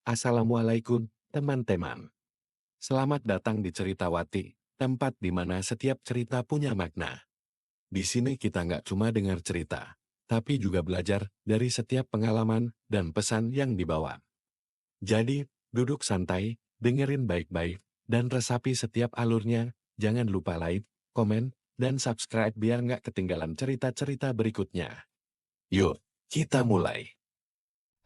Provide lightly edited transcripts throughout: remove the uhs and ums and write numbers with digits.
Assalamualaikum, teman-teman. Selamat datang di Ceritawati, tempat di mana setiap cerita punya makna. Di sini kita nggak cuma dengar cerita, tapi juga belajar dari setiap pengalaman dan pesan yang dibawa. Jadi, duduk santai, dengerin baik-baik, dan resapi setiap alurnya. Jangan lupa like, komen, dan subscribe biar nggak ketinggalan cerita-cerita berikutnya. Yuk, kita mulai.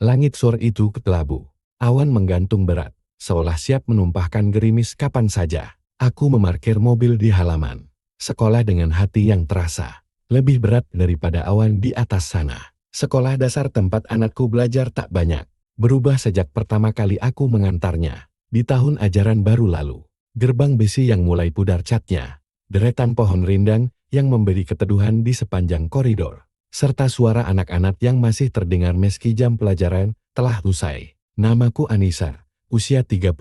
Langit sore itu kelabu. Awan menggantung berat, seolah siap menumpahkan gerimis kapan saja. Aku memarkir mobil di halaman sekolah dengan hati yang terasa lebih berat daripada awan di atas sana. Sekolah dasar tempat anakku belajar tak banyak berubah sejak pertama kali aku mengantarnya. Di tahun ajaran baru lalu, gerbang besi yang mulai pudar catnya, deretan pohon rindang yang memberi keteduhan di sepanjang koridor, serta suara anak-anak yang masih terdengar meski jam pelajaran telah usai. Namaku Anissa, usia 35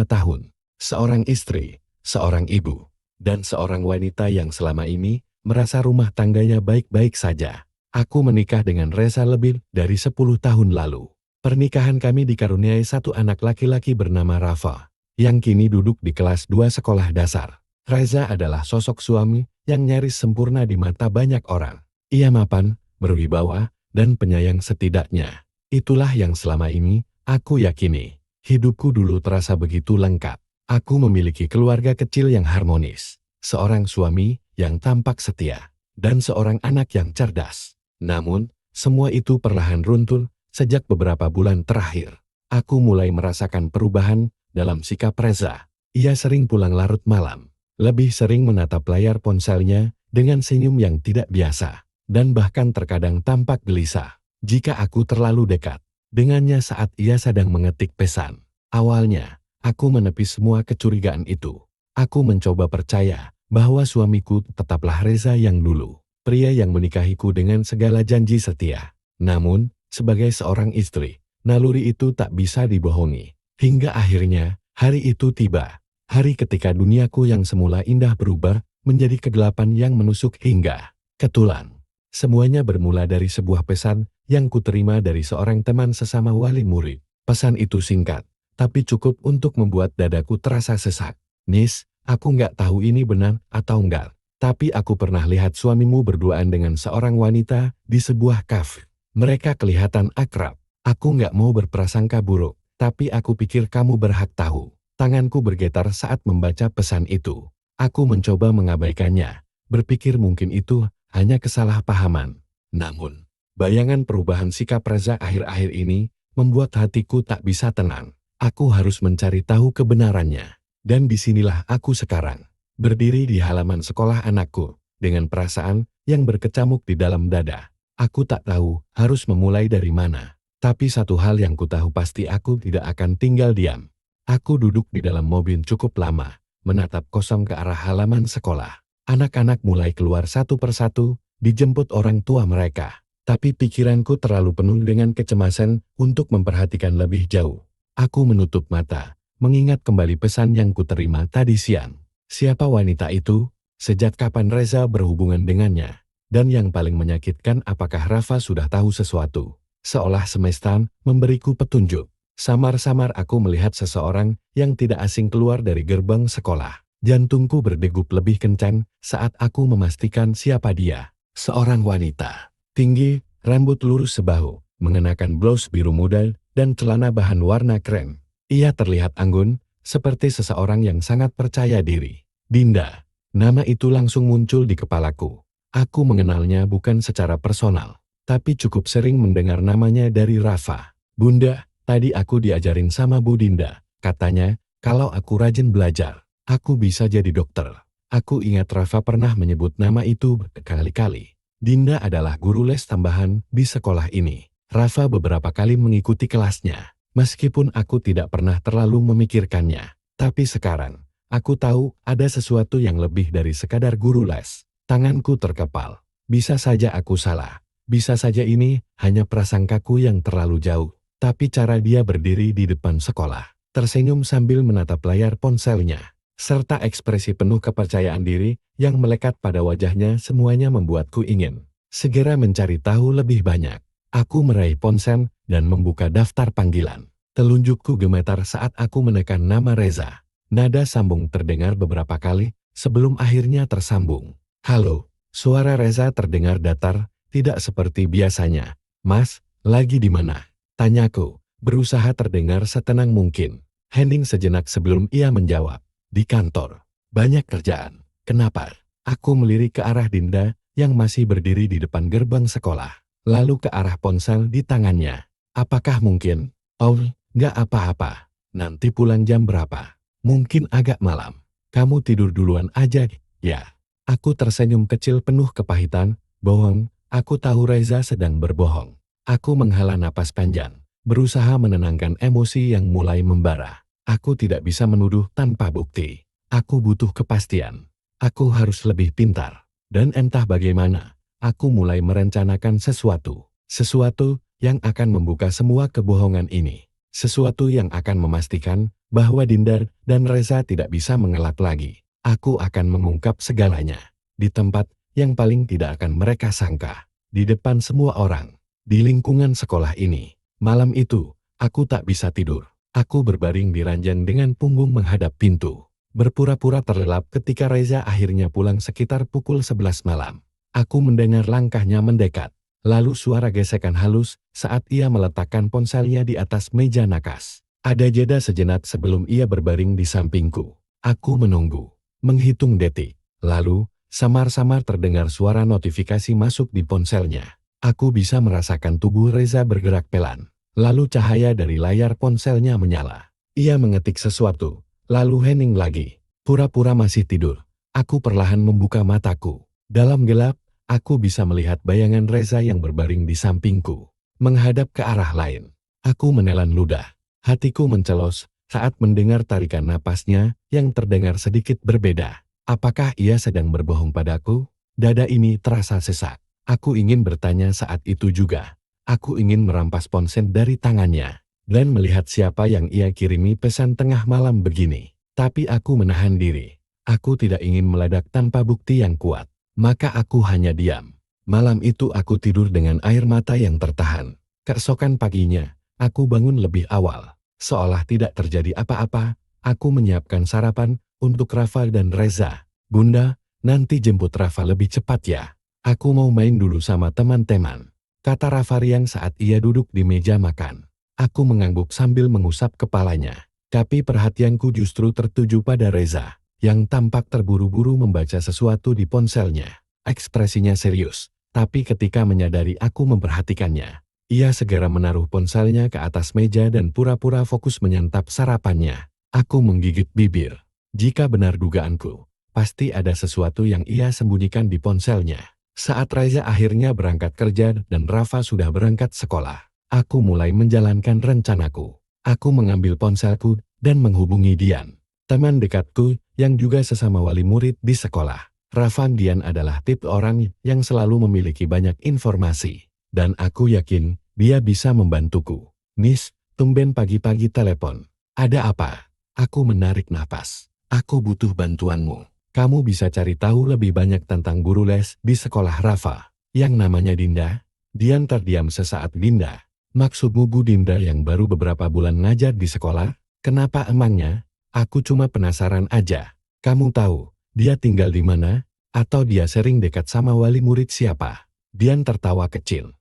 tahun, seorang istri, seorang ibu, dan seorang wanita yang selama ini merasa rumah tangganya baik-baik saja. Aku menikah dengan Reza lebih dari 10 tahun lalu. Pernikahan kami dikaruniai satu anak laki-laki bernama Rafa, yang kini duduk di kelas 2 sekolah dasar. Reza adalah sosok suami yang nyaris sempurna di mata banyak orang. Ia mapan, berwibawa, dan penyayang setidaknya. Itulah yang selama ini aku yakini. Hidupku dulu terasa begitu lengkap. Aku memiliki keluarga kecil yang harmonis, seorang suami yang tampak setia, dan seorang anak yang cerdas. Namun, semua itu perlahan runtuh sejak beberapa bulan terakhir. Aku mulai merasakan perubahan dalam sikap Reza. Ia sering pulang larut malam, lebih sering menatap layar ponselnya dengan senyum yang tidak biasa, dan bahkan terkadang tampak gelisah jika aku terlalu dekat dengannya saat ia sedang mengetik pesan. Awalnya, aku menepis semua kecurigaan itu. Aku mencoba percaya bahwa suamiku tetaplah Reza yang dulu, pria yang menikahiku dengan segala janji setia. Namun, sebagai seorang istri, naluri itu tak bisa dibohongi. Hingga akhirnya, hari itu tiba. Hari ketika duniaku yang semula indah berubah menjadi kegelapan yang menusuk hingga ketulan. Semuanya bermula dari sebuah pesan yang kuterima dari seorang teman sesama wali murid. Pesan itu singkat, tapi cukup untuk membuat dadaku terasa sesak. Nis, aku nggak tahu ini benar atau enggak, tapi aku pernah lihat suamimu berduaan dengan seorang wanita di sebuah kafe. Mereka kelihatan akrab. Aku nggak mau berprasangka buruk, tapi aku pikir kamu berhak tahu. Tanganku bergetar saat membaca pesan itu. Aku mencoba mengabaikannya, berpikir mungkin itu hanya kesalahpahaman. Namun, bayangan perubahan sikap Reza akhir-akhir ini membuat hatiku tak bisa tenang. Aku harus mencari tahu kebenarannya. Dan disinilah aku sekarang, berdiri di halaman sekolah anakku, dengan perasaan yang berkecamuk di dalam dada. Aku tak tahu harus memulai dari mana. Tapi satu hal yang kutahu pasti aku tidak akan tinggal diam. Aku duduk di dalam mobil cukup lama, menatap kosong ke arah halaman sekolah. Anak-anak mulai keluar satu persatu, dijemput orang tua mereka. Tapi pikiranku terlalu penuh dengan kecemasan untuk memperhatikan lebih jauh. Aku menutup mata, mengingat kembali pesan yang kuterima tadi siang. Siapa wanita itu? Sejak kapan Reza berhubungan dengannya? Dan yang paling menyakitkan, apakah Rafa sudah tahu sesuatu? Seolah semesta memberiku petunjuk. Samar-samar aku melihat seseorang yang tidak asing keluar dari gerbang sekolah. Jantungku berdegup lebih kencang saat aku memastikan siapa dia. Seorang wanita, tinggi, rambut lurus sebahu, mengenakan blus biru muda dan celana bahan warna krem. Ia terlihat anggun, seperti seseorang yang sangat percaya diri. Dinda, nama itu langsung muncul di kepalaku. Aku mengenalnya bukan secara personal, tapi cukup sering mendengar namanya dari Rafa. Bunda, tadi aku diajarin sama Bu Dinda. Katanya, kalau aku rajin belajar, aku bisa jadi dokter. Aku ingat Rafa pernah menyebut nama itu berkali-kali. Dinda adalah guru les tambahan di sekolah ini. Rafa beberapa kali mengikuti kelasnya, meskipun aku tidak pernah terlalu memikirkannya. Tapi sekarang, aku tahu ada sesuatu yang lebih dari sekadar guru les. Tanganku terkepal. Bisa saja aku salah. Bisa saja ini hanya prasangkaku yang terlalu jauh. Tapi cara dia berdiri di depan sekolah, tersenyum sambil menatap layar ponselnya, serta ekspresi penuh kepercayaan diri yang melekat pada wajahnya, semuanya membuatku ingin segera mencari tahu lebih banyak. Aku meraih ponsel dan membuka daftar panggilan. Telunjukku gemetar saat aku menekan nama Reza. Nada sambung terdengar beberapa kali, sebelum akhirnya tersambung. Halo, suara Reza terdengar datar, tidak seperti biasanya. Mas, lagi di mana? Tanyaku, berusaha terdengar setenang mungkin. Hening sejenak sebelum ia menjawab. Di kantor. Banyak kerjaan. Kenapa? Aku melirik ke arah Dinda, yang masih berdiri di depan gerbang sekolah. Lalu ke arah ponsel di tangannya. Apakah mungkin? Oh, nggak apa-apa. Nanti pulang jam berapa? Mungkin agak malam. Kamu tidur duluan aja, ya. Aku tersenyum kecil penuh kepahitan. Bohong, aku tahu Reza sedang berbohong. Aku menghela napas panjang, berusaha menenangkan emosi yang mulai membara. Aku tidak bisa menuduh tanpa bukti. Aku butuh kepastian. Aku harus lebih pintar. Dan entah bagaimana, aku mulai merencanakan sesuatu. Sesuatu yang akan membuka semua kebohongan ini. Sesuatu yang akan memastikan bahwa Dinda dan Reza tidak bisa mengelak lagi. Aku akan mengungkap segalanya. Di tempat yang paling tidak akan mereka sangka. Di depan semua orang. Di lingkungan sekolah ini. Malam itu, aku tak bisa tidur. Aku berbaring di ranjang dengan punggung menghadap pintu. Berpura-pura terlelap ketika Reza akhirnya pulang sekitar pukul 11 malam. Aku mendengar langkahnya mendekat. Lalu suara gesekan halus saat ia meletakkan ponselnya di atas meja nakas. Ada jeda sejenak sebelum ia berbaring di sampingku. Aku menunggu, menghitung detik. Lalu, samar-samar terdengar suara notifikasi masuk di ponselnya. Aku bisa merasakan tubuh Reza bergerak pelan. Lalu cahaya dari layar ponselnya menyala. Ia mengetik sesuatu, lalu hening lagi. Pura-pura masih tidur. Aku perlahan membuka mataku. Dalam gelap, aku bisa melihat bayangan Reza yang berbaring di sampingku, menghadap ke arah lain. Aku menelan ludah. Hatiku mencelos saat mendengar tarikan napasnya yang terdengar sedikit berbeda. Apakah ia sedang berbohong padaku? Dada ini terasa sesak. Aku ingin bertanya saat itu juga. Aku ingin merampas ponsel dari tangannya dan melihat siapa yang ia kirimi pesan tengah malam begini. Tapi aku menahan diri. Aku tidak ingin meledak tanpa bukti yang kuat. Maka aku hanya diam. Malam itu aku tidur dengan air mata yang tertahan. Keesokan paginya, aku bangun lebih awal. Seolah tidak terjadi apa-apa, aku menyiapkan sarapan untuk Rafa dan Reza. Bunda, nanti jemput Rafa lebih cepat ya. Aku mau main dulu sama teman-teman, kata Rafa riang saat ia duduk di meja makan. Aku mengangguk sambil mengusap kepalanya. Tapi perhatianku justru tertuju pada Reza, yang tampak terburu-buru membaca sesuatu di ponselnya. Ekspresinya serius, tapi ketika menyadari aku memperhatikannya, ia segera menaruh ponselnya ke atas meja dan pura-pura fokus menyantap sarapannya. Aku menggigit bibir. Jika benar dugaanku, pasti ada sesuatu yang ia sembunyikan di ponselnya. Saat Reza akhirnya berangkat kerja dan Rafa sudah berangkat sekolah, aku mulai menjalankan rencanaku. Aku mengambil ponselku dan menghubungi Dian, teman dekatku yang juga sesama wali murid di sekolah. Rafan Dian adalah tipe orang yang selalu memiliki banyak informasi, dan aku yakin dia bisa membantuku. Miss, tumben pagi-pagi telepon. Ada apa? Aku menarik napas. Aku butuh bantuanmu. Kamu bisa cari tahu lebih banyak tentang guru les di sekolah Rafa, yang namanya Dinda? Dian terdiam sesaat. Dinda? Maksudmu Bu Dinda yang baru beberapa bulan ngajar di sekolah? Kenapa emangnya? Aku cuma penasaran aja. Kamu tahu dia tinggal di mana? Atau dia sering dekat sama wali murid siapa? Dian tertawa kecil.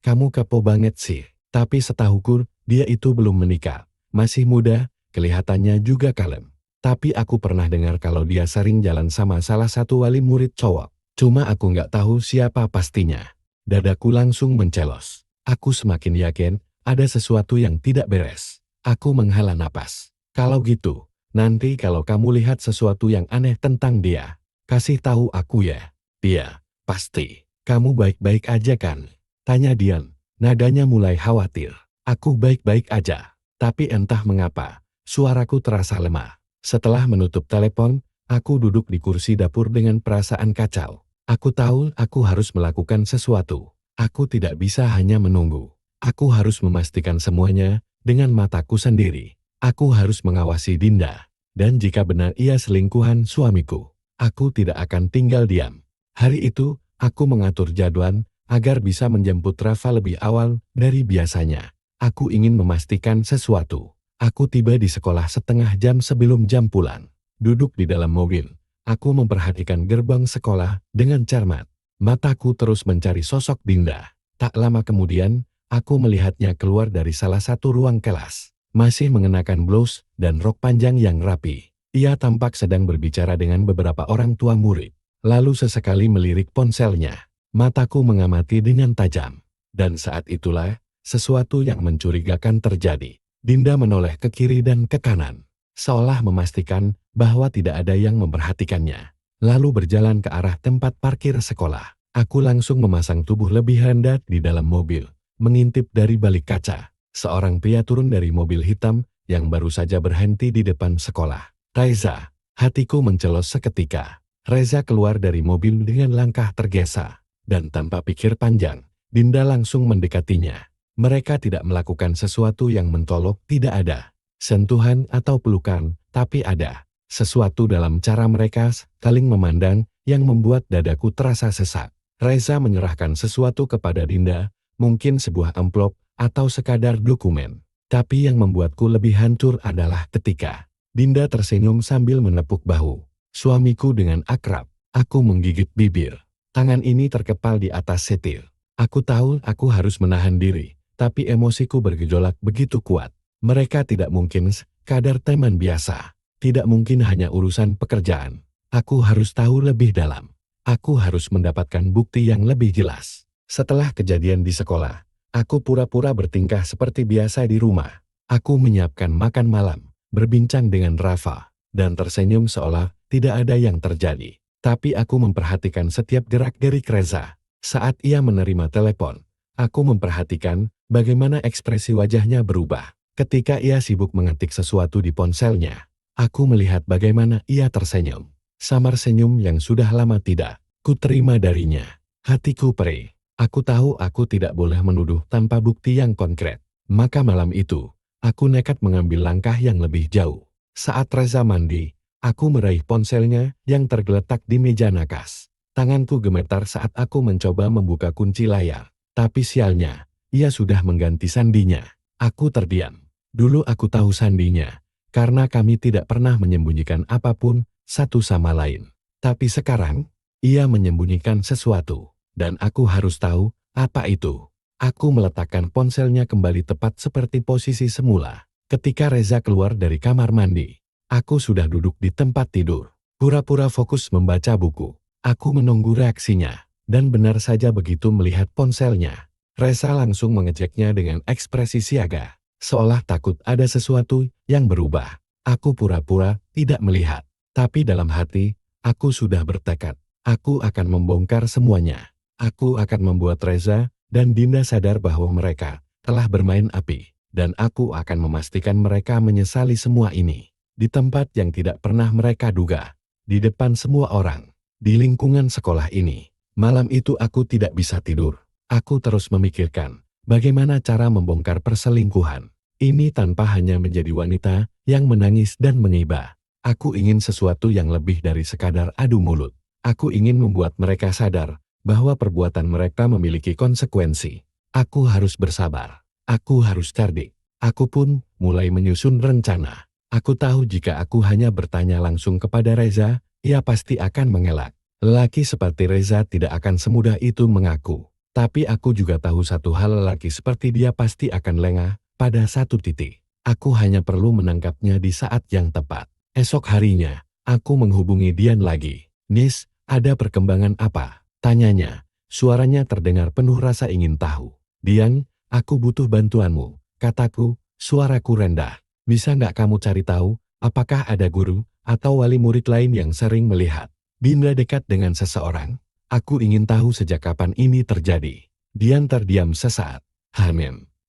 Kamu kepo banget sih. Tapi setahuku, dia itu belum menikah. Masih muda, kelihatannya juga kalem. Tapi aku pernah dengar kalau dia sering jalan sama salah satu wali murid cowok. Cuma aku nggak tahu siapa pastinya. Dadaku langsung mencelos. Aku semakin yakin ada sesuatu yang tidak beres. Aku menghela napas. Kalau gitu, nanti kalau kamu lihat sesuatu yang aneh tentang dia, kasih tahu aku ya. Iya, pasti. Kamu baik-baik aja kan? Tanya Dian. Nadanya mulai khawatir. Aku baik-baik aja. Tapi entah mengapa, suaraku terasa lemah. Setelah menutup telepon, aku duduk di kursi dapur dengan perasaan kacau. Aku tahu aku harus melakukan sesuatu. Aku tidak bisa hanya menunggu. Aku harus memastikan semuanya dengan mataku sendiri. Aku harus mengawasi Dinda. Dan jika benar ia selingkuhan suamiku, aku tidak akan tinggal diam. Hari itu, aku mengatur jadwal agar bisa menjemput Rafa lebih awal dari biasanya. Aku ingin memastikan sesuatu. Aku tiba di sekolah setengah jam sebelum jam pulang. Duduk di dalam mobil. Aku memperhatikan gerbang sekolah dengan cermat. Mataku terus mencari sosok Dinda. Tak lama kemudian, aku melihatnya keluar dari salah satu ruang kelas. Masih mengenakan blus dan rok panjang yang rapi. Ia tampak sedang berbicara dengan beberapa orang tua murid. Lalu sesekali melirik ponselnya. Mataku mengamati dengan tajam. Dan saat itulah, sesuatu yang mencurigakan terjadi. Dinda menoleh ke kiri dan ke kanan, seolah memastikan bahwa tidak ada yang memperhatikannya. Lalu berjalan ke arah tempat parkir sekolah. Aku langsung memasang tubuh lebih hendak di dalam mobil, mengintip dari balik kaca. Seorang pria turun dari mobil hitam yang baru saja berhenti di depan sekolah. Reza, hatiku mencelos seketika. Reza keluar dari mobil dengan langkah tergesa, dan tanpa pikir panjang, Dinda langsung mendekatinya. Mereka tidak melakukan sesuatu yang mentolok, tidak ada sentuhan atau pelukan, tapi ada sesuatu dalam cara mereka saling memandang yang membuat dadaku terasa sesak. Reza menyerahkan sesuatu kepada Dinda, mungkin sebuah amplop atau sekadar dokumen. Tapi yang membuatku lebih hancur adalah ketika Dinda tersenyum sambil menepuk bahu suamiku dengan akrab. Aku menggigit bibir. Tangan ini terkepal di atas setir. Aku tahu aku harus menahan diri. Tapi emosiku bergejolak begitu kuat. Mereka tidak mungkin sekadar teman biasa. Tidak mungkin hanya urusan pekerjaan. Aku harus tahu lebih dalam. Aku harus mendapatkan bukti yang lebih jelas. Setelah kejadian di sekolah, aku pura-pura bertingkah seperti biasa di rumah. Aku menyiapkan makan malam, berbincang dengan Rafa, dan tersenyum seolah tidak ada yang terjadi. Tapi aku memperhatikan setiap gerak-gerik Reza. Saat ia menerima telepon, aku memperhatikan bagaimana ekspresi wajahnya berubah. Ketika ia sibuk mengetik sesuatu di ponselnya, aku melihat bagaimana ia tersenyum. Samar senyum yang sudah lama tidak kuterima darinya. Hatiku perih. Aku tahu aku tidak boleh menuduh tanpa bukti yang konkret. Maka malam itu, aku nekat mengambil langkah yang lebih jauh. Saat Reza mandi, aku meraih ponselnya yang tergeletak di meja nakas. Tanganku gemetar saat aku mencoba membuka kunci layar. Tapi sialnya, ia sudah mengganti sandinya. Aku terdiam. Dulu aku tahu sandinya, karena kami tidak pernah menyembunyikan apapun satu sama lain. Tapi sekarang, ia menyembunyikan sesuatu, dan aku harus tahu apa itu. Aku meletakkan ponselnya kembali tepat seperti posisi semula. Ketika Reza keluar dari kamar mandi, aku sudah duduk di tempat tidur. Pura-pura fokus membaca buku. Aku menunggu reaksinya, dan benar saja begitu melihat ponselnya, Reza langsung mengeceknya dengan ekspresi siaga, seolah takut ada sesuatu yang berubah. Aku pura-pura tidak melihat, tapi dalam hati, aku sudah bertekad. Aku akan membongkar semuanya. Aku akan membuat Reza dan Dinda sadar bahwa mereka telah bermain api, dan aku akan memastikan mereka menyesali semua ini. Di tempat yang tidak pernah mereka duga, di depan semua orang, di lingkungan sekolah ini. Malam itu aku tidak bisa tidur. Aku terus memikirkan bagaimana cara membongkar perselingkuhan ini tanpa hanya menjadi wanita yang menangis dan mengiba. Aku ingin sesuatu yang lebih dari sekadar adu mulut. Aku ingin membuat mereka sadar bahwa perbuatan mereka memiliki konsekuensi. Aku harus bersabar. Aku harus cerdik. Aku pun mulai menyusun rencana. Aku tahu jika aku hanya bertanya langsung kepada Reza, ia pasti akan mengelak. Lelaki seperti Reza tidak akan semudah itu mengaku. Tapi aku juga tahu satu hal, lelaki seperti dia pasti akan lengah pada satu titik. Aku hanya perlu menangkapnya di saat yang tepat. Esok harinya, aku menghubungi Dian lagi. Nis, ada perkembangan apa? Tanyanya. Suaranya terdengar penuh rasa ingin tahu. Dian, aku butuh bantuanmu, kataku, suaraku rendah. Bisa nggak kamu cari tahu, apakah ada guru atau wali murid lain yang sering melihat Dinda dekat dengan seseorang? Aku ingin tahu sejak kapan ini terjadi. Dian terdiam sesaat.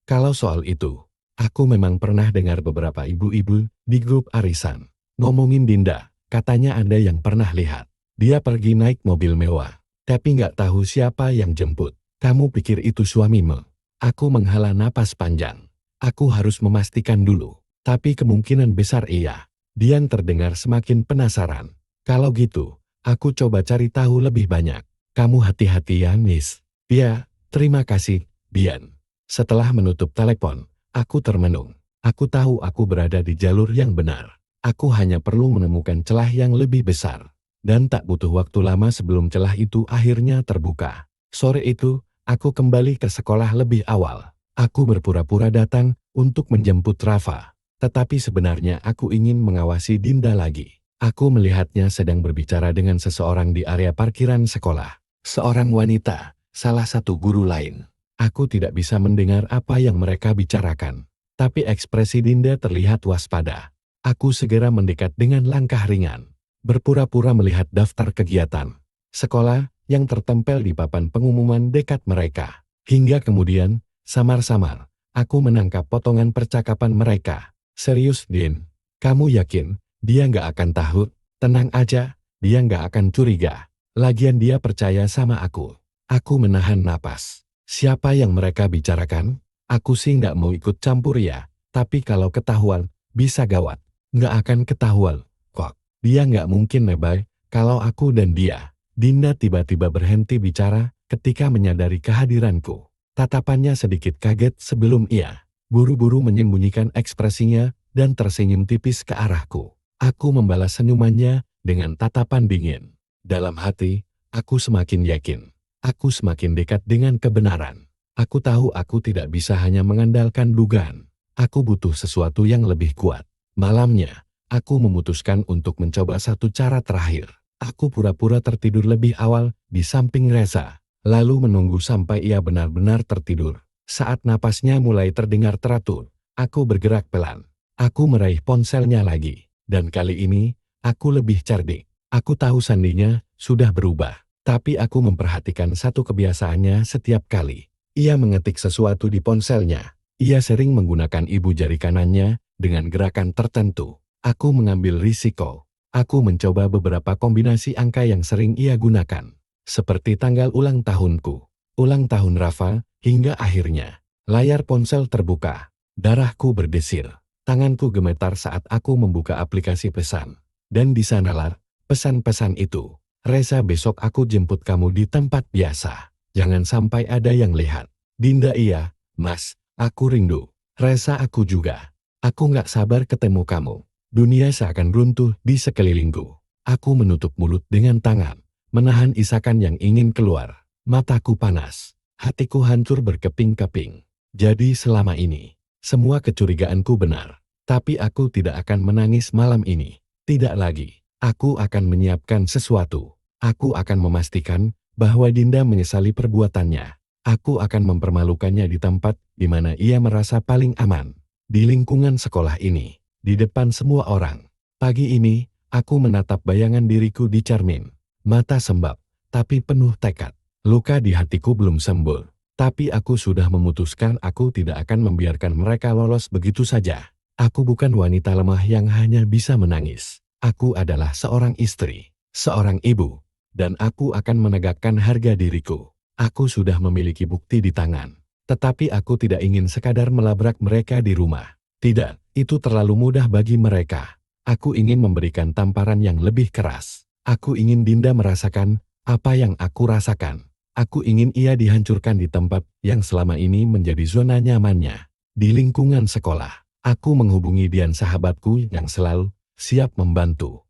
Kalau soal itu, aku memang pernah dengar beberapa ibu-ibu di grup arisan ngomongin Dinda. Katanya ada yang pernah lihat dia pergi naik mobil mewah, tapi nggak tahu siapa yang jemput. Kamu pikir itu suamimu? Aku menghela napas panjang. Aku harus memastikan dulu. Tapi kemungkinan besar iya. Dian terdengar semakin penasaran. Kalau gitu, aku coba cari tahu lebih banyak. Kamu hati-hati ya, Nis. Ya, terima kasih, Dian. Setelah menutup telepon, Aku termenung. Aku tahu aku berada di jalur yang benar. Aku hanya perlu menemukan celah yang lebih besar. Dan tak butuh waktu lama sebelum celah itu akhirnya terbuka. Sore itu, aku kembali ke sekolah lebih awal. Aku berpura-pura datang untuk menjemput Rafa. Tetapi sebenarnya aku ingin mengawasi Dinda lagi. Aku melihatnya sedang berbicara dengan seseorang di area parkiran sekolah. Seorang wanita, salah satu guru lain. Aku tidak bisa mendengar apa yang mereka bicarakan. Tapi ekspresi Dinda terlihat waspada. Aku segera mendekat dengan langkah ringan. Berpura-pura melihat daftar kegiatan sekolah yang tertempel di papan pengumuman dekat mereka. Hingga kemudian, samar-samar, aku menangkap potongan percakapan mereka. Serius, Din? Kamu yakin dia nggak akan tahu? Tenang aja, dia nggak akan curiga. Lagian dia percaya sama aku. Aku menahan napas. Siapa yang mereka bicarakan? Aku sih nggak mau ikut campur ya, tapi kalau ketahuan, bisa gawat. Nggak akan ketahuan, kok. Dia nggak mungkin nebak kalau aku dan dia. Dinda tiba-tiba berhenti bicara ketika menyadari kehadiranku. Tatapannya sedikit kaget sebelum ia buru-buru menyembunyikan ekspresinya dan tersenyum tipis ke arahku. Aku membalas senyumannya dengan tatapan dingin. Dalam hati, aku semakin yakin. Aku semakin dekat dengan kebenaran. Aku tahu aku tidak bisa hanya mengandalkan dugaan. Aku butuh sesuatu yang lebih kuat. Malamnya, aku memutuskan untuk mencoba satu cara terakhir. Aku pura-pura tertidur lebih awal di samping Reza, lalu menunggu sampai ia benar-benar tertidur. Saat napasnya mulai terdengar teratur, aku bergerak pelan. Aku meraih ponselnya lagi, dan kali ini, aku lebih cerdik. Aku tahu sandinya sudah berubah. Tapi aku memperhatikan satu kebiasaannya setiap kali. Ia mengetik sesuatu di ponselnya. Ia sering menggunakan ibu jari kanannya dengan gerakan tertentu. Aku mengambil risiko. Aku mencoba beberapa kombinasi angka yang sering ia gunakan. Seperti tanggal ulang tahunku, ulang tahun Rafa, hingga akhirnya layar ponsel terbuka. Darahku berdesir. Tanganku gemetar saat aku membuka aplikasi pesan. Dan di sanalah pesan-pesan itu. Reza, besok aku jemput kamu di tempat biasa. Jangan sampai ada yang lihat. Dinda, iya, Mas, aku rindu. Reza, aku juga. Aku nggak sabar ketemu kamu. Dunia seakan runtuh di sekelilingku. Aku menutup mulut dengan tangan, menahan isakan yang ingin keluar. Mataku panas. Hatiku hancur berkeping-keping. Jadi selama ini, semua kecurigaanku benar. Tapi aku tidak akan menangis malam ini. Tidak lagi. Aku akan menyiapkan sesuatu. Aku akan memastikan bahwa Dinda menyesali perbuatannya. Aku akan mempermalukannya di tempat di mana ia merasa paling aman. Di lingkungan sekolah ini, di depan semua orang. Pagi ini, aku menatap bayangan diriku di cermin. Mata sembab, tapi penuh tekad. Luka di hatiku belum sembuh. Tapi aku sudah memutuskan aku tidak akan membiarkan mereka lolos begitu saja. Aku bukan wanita lemah yang hanya bisa menangis. Aku adalah seorang istri, seorang ibu, dan aku akan menegakkan harga diriku. Aku sudah memiliki bukti di tangan, tetapi aku tidak ingin sekadar melabrak mereka di rumah. Tidak, itu terlalu mudah bagi mereka. Aku ingin memberikan tamparan yang lebih keras. Aku ingin Dinda merasakan apa yang aku rasakan. Aku ingin ia dihancurkan di tempat yang selama ini menjadi zona nyamannya. Di lingkungan sekolah, aku menghubungi Dian, sahabatku yang selalu siap membantu.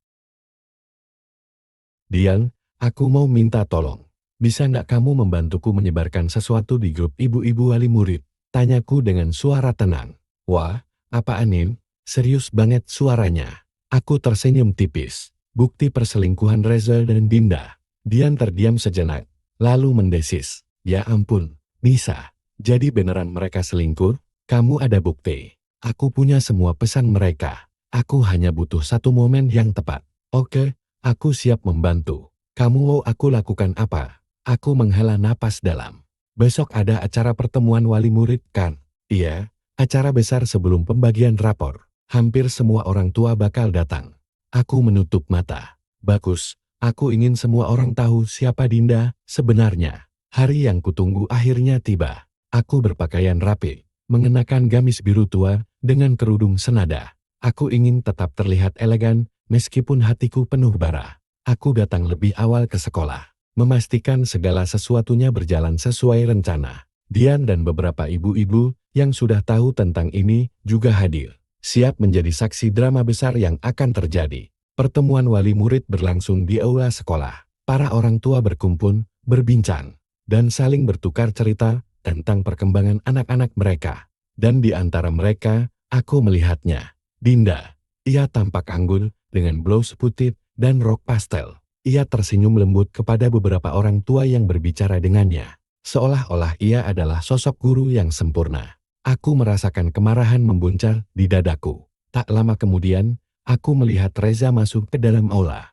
Dian, aku mau minta tolong. Bisa nggak kamu membantuku menyebarkan sesuatu di grup ibu-ibu wali murid? Tanyaku dengan suara tenang. Wah, apaan Nin? Serius banget suaranya. Aku tersenyum tipis. Bukti perselingkuhan Reza dan Dinda. Dian terdiam sejenak, lalu mendesis. Ya ampun, Nisa. Jadi beneran mereka selingkuh? Kamu ada bukti? Aku punya semua pesan mereka. Aku hanya butuh satu momen yang tepat. Oke, aku siap membantu. Kamu mau aku lakukan apa? Aku menghela napas dalam. Besok ada acara pertemuan wali murid kan? Iya, acara besar sebelum pembagian rapor. Hampir semua orang tua bakal datang. Aku menutup mata. Bagus, aku ingin semua orang tahu siapa Dinda sebenarnya. Hari yang kutunggu akhirnya tiba. Aku berpakaian rapi, mengenakan gamis biru tua dengan kerudung senada. Aku ingin tetap terlihat elegan, meskipun hatiku penuh bara. Aku datang lebih awal ke sekolah, memastikan segala sesuatunya berjalan sesuai rencana. Dian dan beberapa ibu-ibu yang sudah tahu tentang ini juga hadir, siap menjadi saksi drama besar yang akan terjadi. Pertemuan wali murid berlangsung di aula sekolah. Para orang tua berkumpul, berbincang, dan saling bertukar cerita tentang perkembangan anak-anak mereka. Dan di antara mereka, aku melihatnya. Dinda. Ia tampak anggun, dengan blus putih dan rok pastel. Ia tersenyum lembut kepada beberapa orang tua yang berbicara dengannya. Seolah-olah ia adalah sosok guru yang sempurna. Aku merasakan kemarahan membuncar di dadaku. Tak lama kemudian, aku melihat Reza masuk ke dalam aula.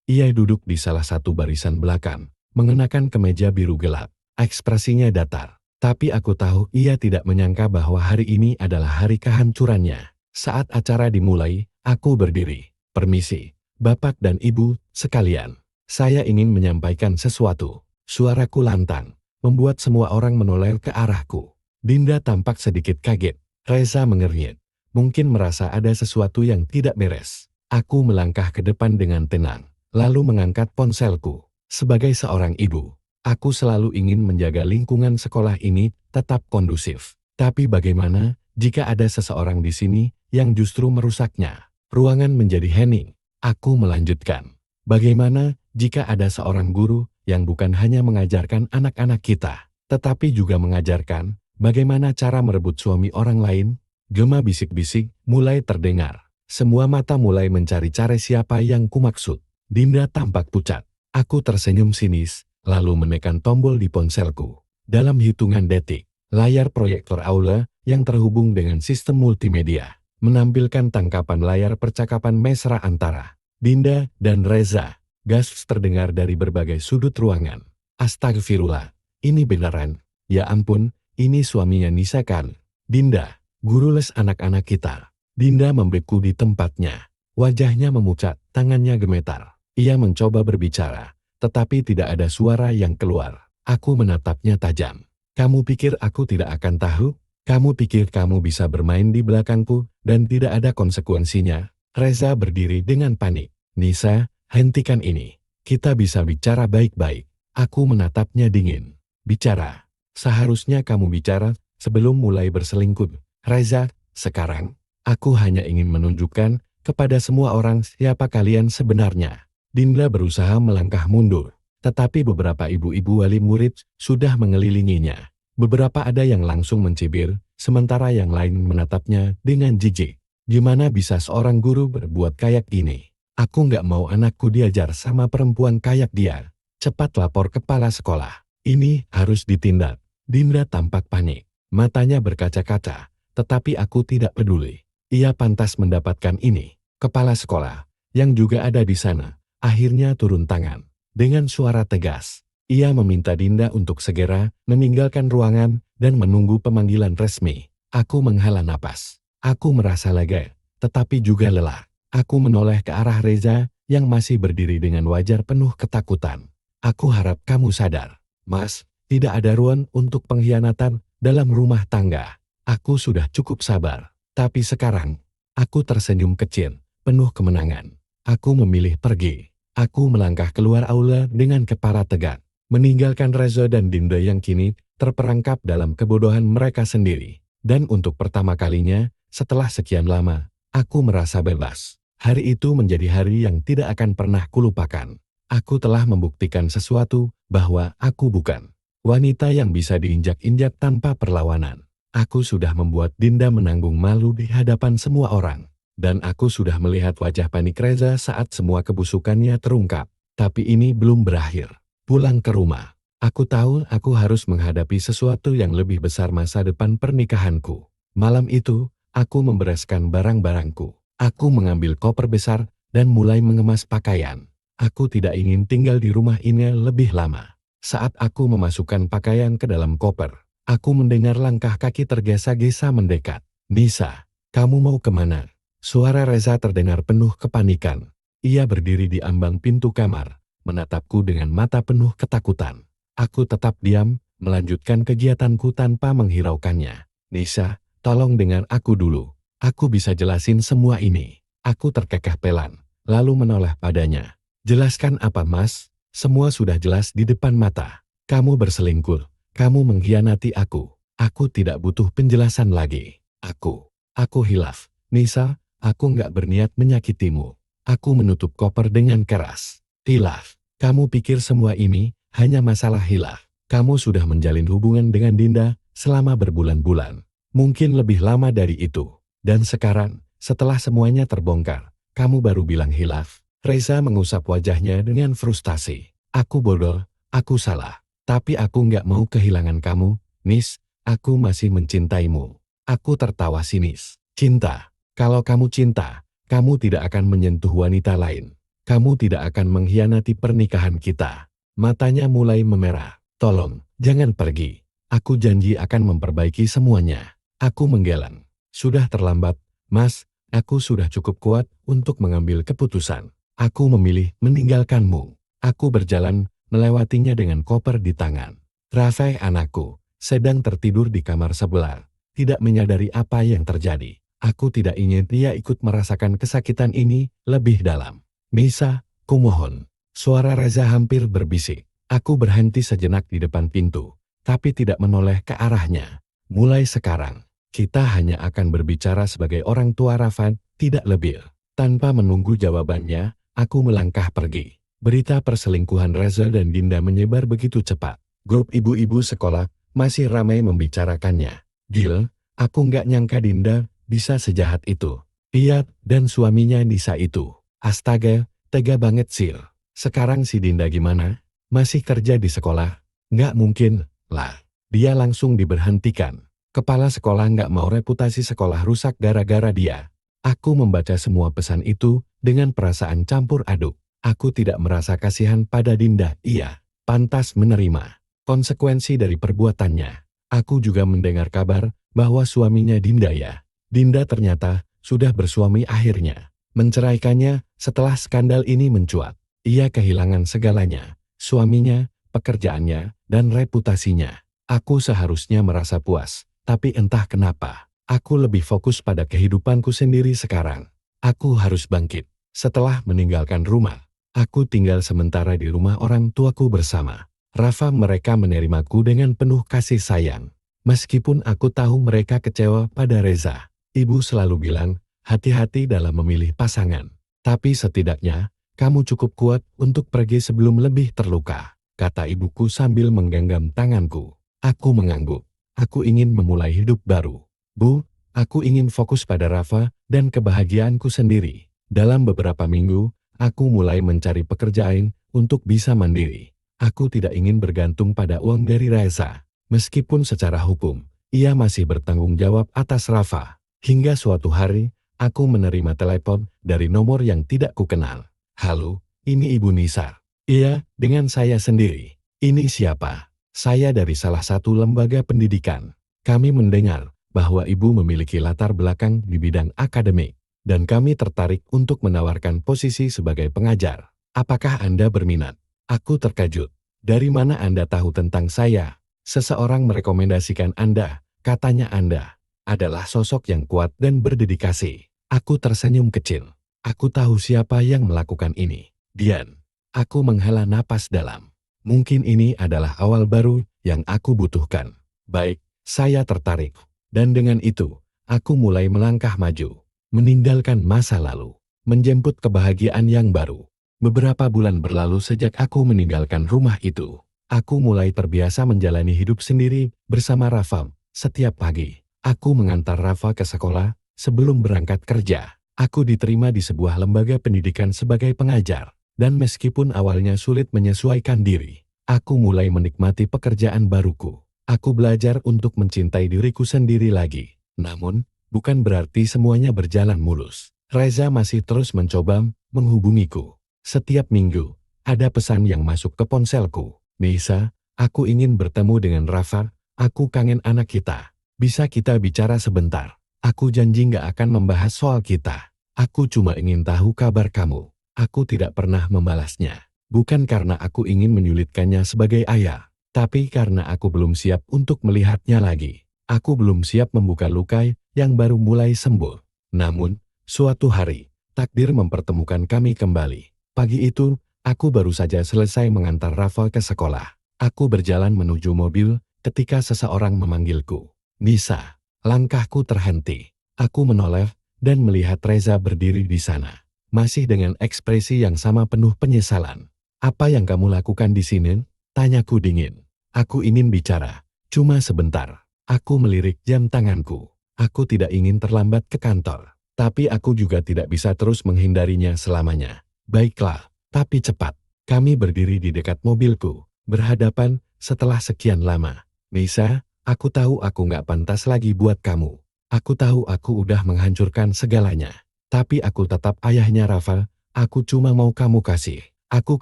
Ia duduk di salah satu barisan belakang, mengenakan kemeja biru gelap. Ekspresinya datar. Tapi aku tahu ia tidak menyangka bahwa hari ini adalah hari kehancurannya. Saat acara dimulai, aku berdiri. Permisi, Bapak dan Ibu sekalian. Saya ingin menyampaikan sesuatu. Suaraku lantang, membuat semua orang menoleh ke arahku. Dinda tampak sedikit kaget. Reza mengernyit. Mungkin merasa ada sesuatu yang tidak beres. Aku melangkah ke depan dengan tenang, lalu mengangkat ponselku. Sebagai seorang ibu, aku selalu ingin menjaga lingkungan sekolah ini tetap kondusif. Tapi bagaimana jika ada seseorang di sini yang justru merusaknya? Ruangan menjadi hening. Aku melanjutkan. Bagaimana jika ada seorang guru yang bukan hanya mengajarkan anak-anak kita, tetapi juga mengajarkan bagaimana cara merebut suami orang lain? Gema bisik-bisik mulai terdengar. Semua mata mulai mencari-cari siapa yang kumaksud. Dinda tampak pucat. Aku tersenyum sinis, lalu menekan tombol di ponselku. Dalam hitungan detik, layar proyektor aula yang terhubung dengan sistem multimedia menampilkan tangkapan layar percakapan mesra antara Dinda dan Reza. Gas terdengar dari berbagai sudut ruangan. Astagfirullah, ini beneran. Ya ampun, ini suaminya Nisa kan? Dinda, guru les anak-anak kita. Dinda membeku di tempatnya. Wajahnya memucat, tangannya gemetar. Ia mencoba berbicara, tetapi tidak ada suara yang keluar. Aku menatapnya tajam. Kamu pikir aku tidak akan tahu? Kamu pikir kamu bisa bermain di belakangku dan tidak ada konsekuensinya? Reza berdiri dengan panik. Nisa, hentikan ini. Kita bisa bicara baik-baik. Aku menatapnya dingin. Bicara. Seharusnya kamu bicara sebelum mulai berselingkuh. Reza, sekarang, aku hanya ingin menunjukkan kepada semua orang siapa kalian sebenarnya. Dinda berusaha melangkah mundur, tetapi beberapa ibu-ibu wali murid sudah mengelilinginya. Beberapa ada yang langsung mencibir, sementara yang lain menatapnya dengan jijik. Gimana bisa seorang guru berbuat kayak gini? Aku nggak mau anakku diajar sama perempuan kayak dia. Cepat lapor kepala sekolah. Ini harus ditindak. Dinda tampak panik. Matanya berkaca-kaca. Tetapi aku tidak peduli. Ia pantas mendapatkan ini. Kepala sekolah, yang juga ada di sana, akhirnya turun tangan. Dengan suara tegas, ia meminta Dinda untuk segera meninggalkan ruangan dan menunggu pemanggilan resmi. Aku menghela napas. Aku merasa lega, tetapi juga lelah. Aku menoleh ke arah Reza yang masih berdiri dengan wajah penuh ketakutan. Aku harap kamu sadar, Mas, tidak ada ruang untuk pengkhianatan dalam rumah tangga. Aku sudah cukup sabar, tapi sekarang, aku tersenyum kecil, penuh kemenangan. Aku memilih pergi. Aku melangkah keluar aula dengan kepala tegak, meninggalkan Reza dan Dinda yang kini terperangkap dalam kebodohan mereka sendiri. Dan untuk pertama kalinya, setelah sekian lama, aku merasa bebas. Hari itu menjadi hari yang tidak akan pernah kulupakan. Aku telah membuktikan sesuatu bahwa aku bukan wanita yang bisa diinjak-injak tanpa perlawanan. Aku sudah membuat Dinda menanggung malu di hadapan semua orang. Dan aku sudah melihat wajah panik Reza saat semua kebusukannya terungkap. Tapi ini belum berakhir. Pulang ke rumah, aku tahu aku harus menghadapi sesuatu yang lebih besar masa depan pernikahanku. Malam itu, aku membereskan barang-barangku. Aku mengambil koper besar dan mulai mengemas pakaian. Aku tidak ingin tinggal di rumah ini lebih lama. Saat aku memasukkan pakaian ke dalam koper, aku mendengar langkah kaki tergesa-gesa mendekat. Nisa, kamu mau kemana? Suara Reza terdengar penuh kepanikan. Ia berdiri di ambang pintu kamar, menatapku dengan mata penuh ketakutan. Aku tetap diam, melanjutkan kegiatanku tanpa menghiraukannya. Nisa, tolong dengar aku dulu. Aku bisa jelasin semua ini. Aku terkekeh pelan, lalu menoleh padanya. Jelaskan apa, Mas? Semua sudah jelas di depan mata. Kamu berselingkuh, kamu mengkhianati aku. Aku tidak butuh penjelasan lagi. Aku hilaf. Nisa, aku nggak berniat menyakitimu. Aku menutup koper dengan keras. Hilaf, kamu pikir semua ini hanya masalah hilaf. Kamu sudah menjalin hubungan dengan Dinda selama berbulan-bulan. Mungkin lebih lama dari itu. Dan sekarang, setelah semuanya terbongkar, kamu baru bilang hilaf. Reza mengusap wajahnya dengan frustasi. Aku bodoh, aku salah. Tapi aku nggak mau kehilangan kamu, Nis. Aku masih mencintaimu. Aku tertawa sinis. Cinta. Kalau kamu cinta, kamu tidak akan menyentuh wanita lain. Kamu tidak akan mengkhianati pernikahan kita. Matanya mulai memerah. Tolong, jangan pergi. Aku janji akan memperbaiki semuanya. Aku menggeleng. Sudah terlambat, Mas. Aku sudah cukup kuat untuk mengambil keputusan. Aku memilih meninggalkanmu. Aku berjalan, melewatinya dengan koper di tangan. Rafai anakku, sedang tertidur di kamar sebelah. Tidak menyadari apa yang terjadi. Aku tidak ingin dia ikut merasakan kesakitan ini lebih dalam. Nisa, kumohon. Suara Reza hampir berbisik. Aku berhenti sejenak di depan pintu, tapi tidak menoleh ke arahnya. Mulai sekarang, kita hanya akan berbicara sebagai orang tua Rafan, tidak lebih. Tanpa menunggu jawabannya, aku melangkah pergi. Berita perselingkuhan Reza dan Dinda menyebar begitu cepat. Grup ibu-ibu sekolah masih ramai membicarakannya. Gil, aku nggak nyangka Dinda bisa sejahat itu. Dia dan suaminya Nisa itu. Astaga, tega banget Sil. Sekarang si Dinda gimana? Masih kerja di sekolah? Nggak mungkin, lah. Dia langsung diberhentikan. Kepala sekolah nggak mau reputasi sekolah rusak gara-gara dia. Aku membaca semua pesan itu dengan perasaan campur aduk. Aku tidak merasa kasihan pada Dinda. Ia pantas menerima konsekuensi dari perbuatannya. Aku juga mendengar kabar bahwa suaminya Dinda ternyata sudah bersuami akhirnya. Menceraikannya setelah skandal ini mencuat. Ia kehilangan segalanya, suaminya, pekerjaannya, dan reputasinya. Aku seharusnya merasa puas, tapi entah kenapa, aku lebih fokus pada kehidupanku sendiri sekarang. Aku harus bangkit. Setelah meninggalkan rumah, aku tinggal sementara di rumah orang tuaku bersama. Rafa mereka menerimaku dengan penuh kasih sayang. Meskipun aku tahu mereka kecewa pada Reza, ibu selalu bilang, hati-hati dalam memilih pasangan. Tapi setidaknya, kamu cukup kuat untuk pergi sebelum lebih terluka, kata ibuku sambil menggenggam tanganku. Aku mengangguk. Aku ingin memulai hidup baru. Bu, aku ingin fokus pada Rafa dan kebahagiaanku sendiri. Dalam beberapa minggu, aku mulai mencari pekerjaan untuk bisa mandiri. Aku tidak ingin bergantung pada uang dari Reza. Meskipun secara hukum, ia masih bertanggung jawab atas Rafa. Hingga suatu hari, aku menerima telepon dari nomor yang tidak kukenal. Halo, ini Ibu Nisa. Iya, dengan saya sendiri. Ini siapa? Saya dari salah satu lembaga pendidikan. Kami mendengar bahwa Ibu memiliki latar belakang di bidang akademik, dan kami tertarik untuk menawarkan posisi sebagai pengajar. Apakah Anda berminat? Aku terkejut. Dari mana Anda tahu tentang saya? Seseorang merekomendasikan Anda, katanya Anda adalah sosok yang kuat dan berdedikasi. Aku tersenyum kecil. Aku tahu siapa yang melakukan ini. Dian. Aku menghela napas dalam. Mungkin ini adalah awal baru yang aku butuhkan. Baik, saya tertarik. Dan dengan itu, aku mulai melangkah maju. Meninggalkan masa lalu. Menjemput kebahagiaan yang baru. Beberapa bulan berlalu sejak aku meninggalkan rumah itu. Aku mulai terbiasa menjalani hidup sendiri bersama Rafa. Setiap pagi, aku mengantar Rafa ke sekolah sebelum berangkat kerja. Aku diterima di sebuah lembaga pendidikan sebagai pengajar. Dan meskipun awalnya sulit menyesuaikan diri, aku mulai menikmati pekerjaan baruku. Aku belajar untuk mencintai diriku sendiri lagi. Namun, bukan berarti semuanya berjalan mulus. Reza masih terus mencoba menghubungiku. Setiap minggu, ada pesan yang masuk ke ponselku. Nisa, aku ingin bertemu dengan Rafa, aku kangen anak kita. Bisa kita bicara sebentar? Aku janji nggak akan membahas soal kita. Aku cuma ingin tahu kabar kamu. Aku tidak pernah membalasnya. Bukan karena aku ingin menyulitkannya sebagai ayah, tapi karena aku belum siap untuk melihatnya lagi. Aku belum siap membuka luka yang baru mulai sembuh. Namun, suatu hari, takdir mempertemukan kami kembali. Pagi itu, aku baru saja selesai mengantar Rafa ke sekolah. Aku berjalan menuju mobil ketika seseorang memanggilku. Nisa, langkahku terhenti. Aku menoleh dan melihat Reza berdiri di sana. Masih dengan ekspresi yang sama penuh penyesalan. Apa yang kamu lakukan di sini? Tanyaku dingin. Aku ingin bicara. Cuma sebentar. Aku melirik jam tanganku. Aku tidak ingin terlambat ke kantor. Tapi aku juga tidak bisa terus menghindarinya selamanya. Baiklah, tapi cepat. Kami berdiri di dekat mobilku. Berhadapan setelah sekian lama. Nisa, aku tahu aku nggak pantas lagi buat kamu. Aku tahu aku udah menghancurkan segalanya. Tapi aku tetap ayahnya Rafa, aku cuma mau kamu kasih aku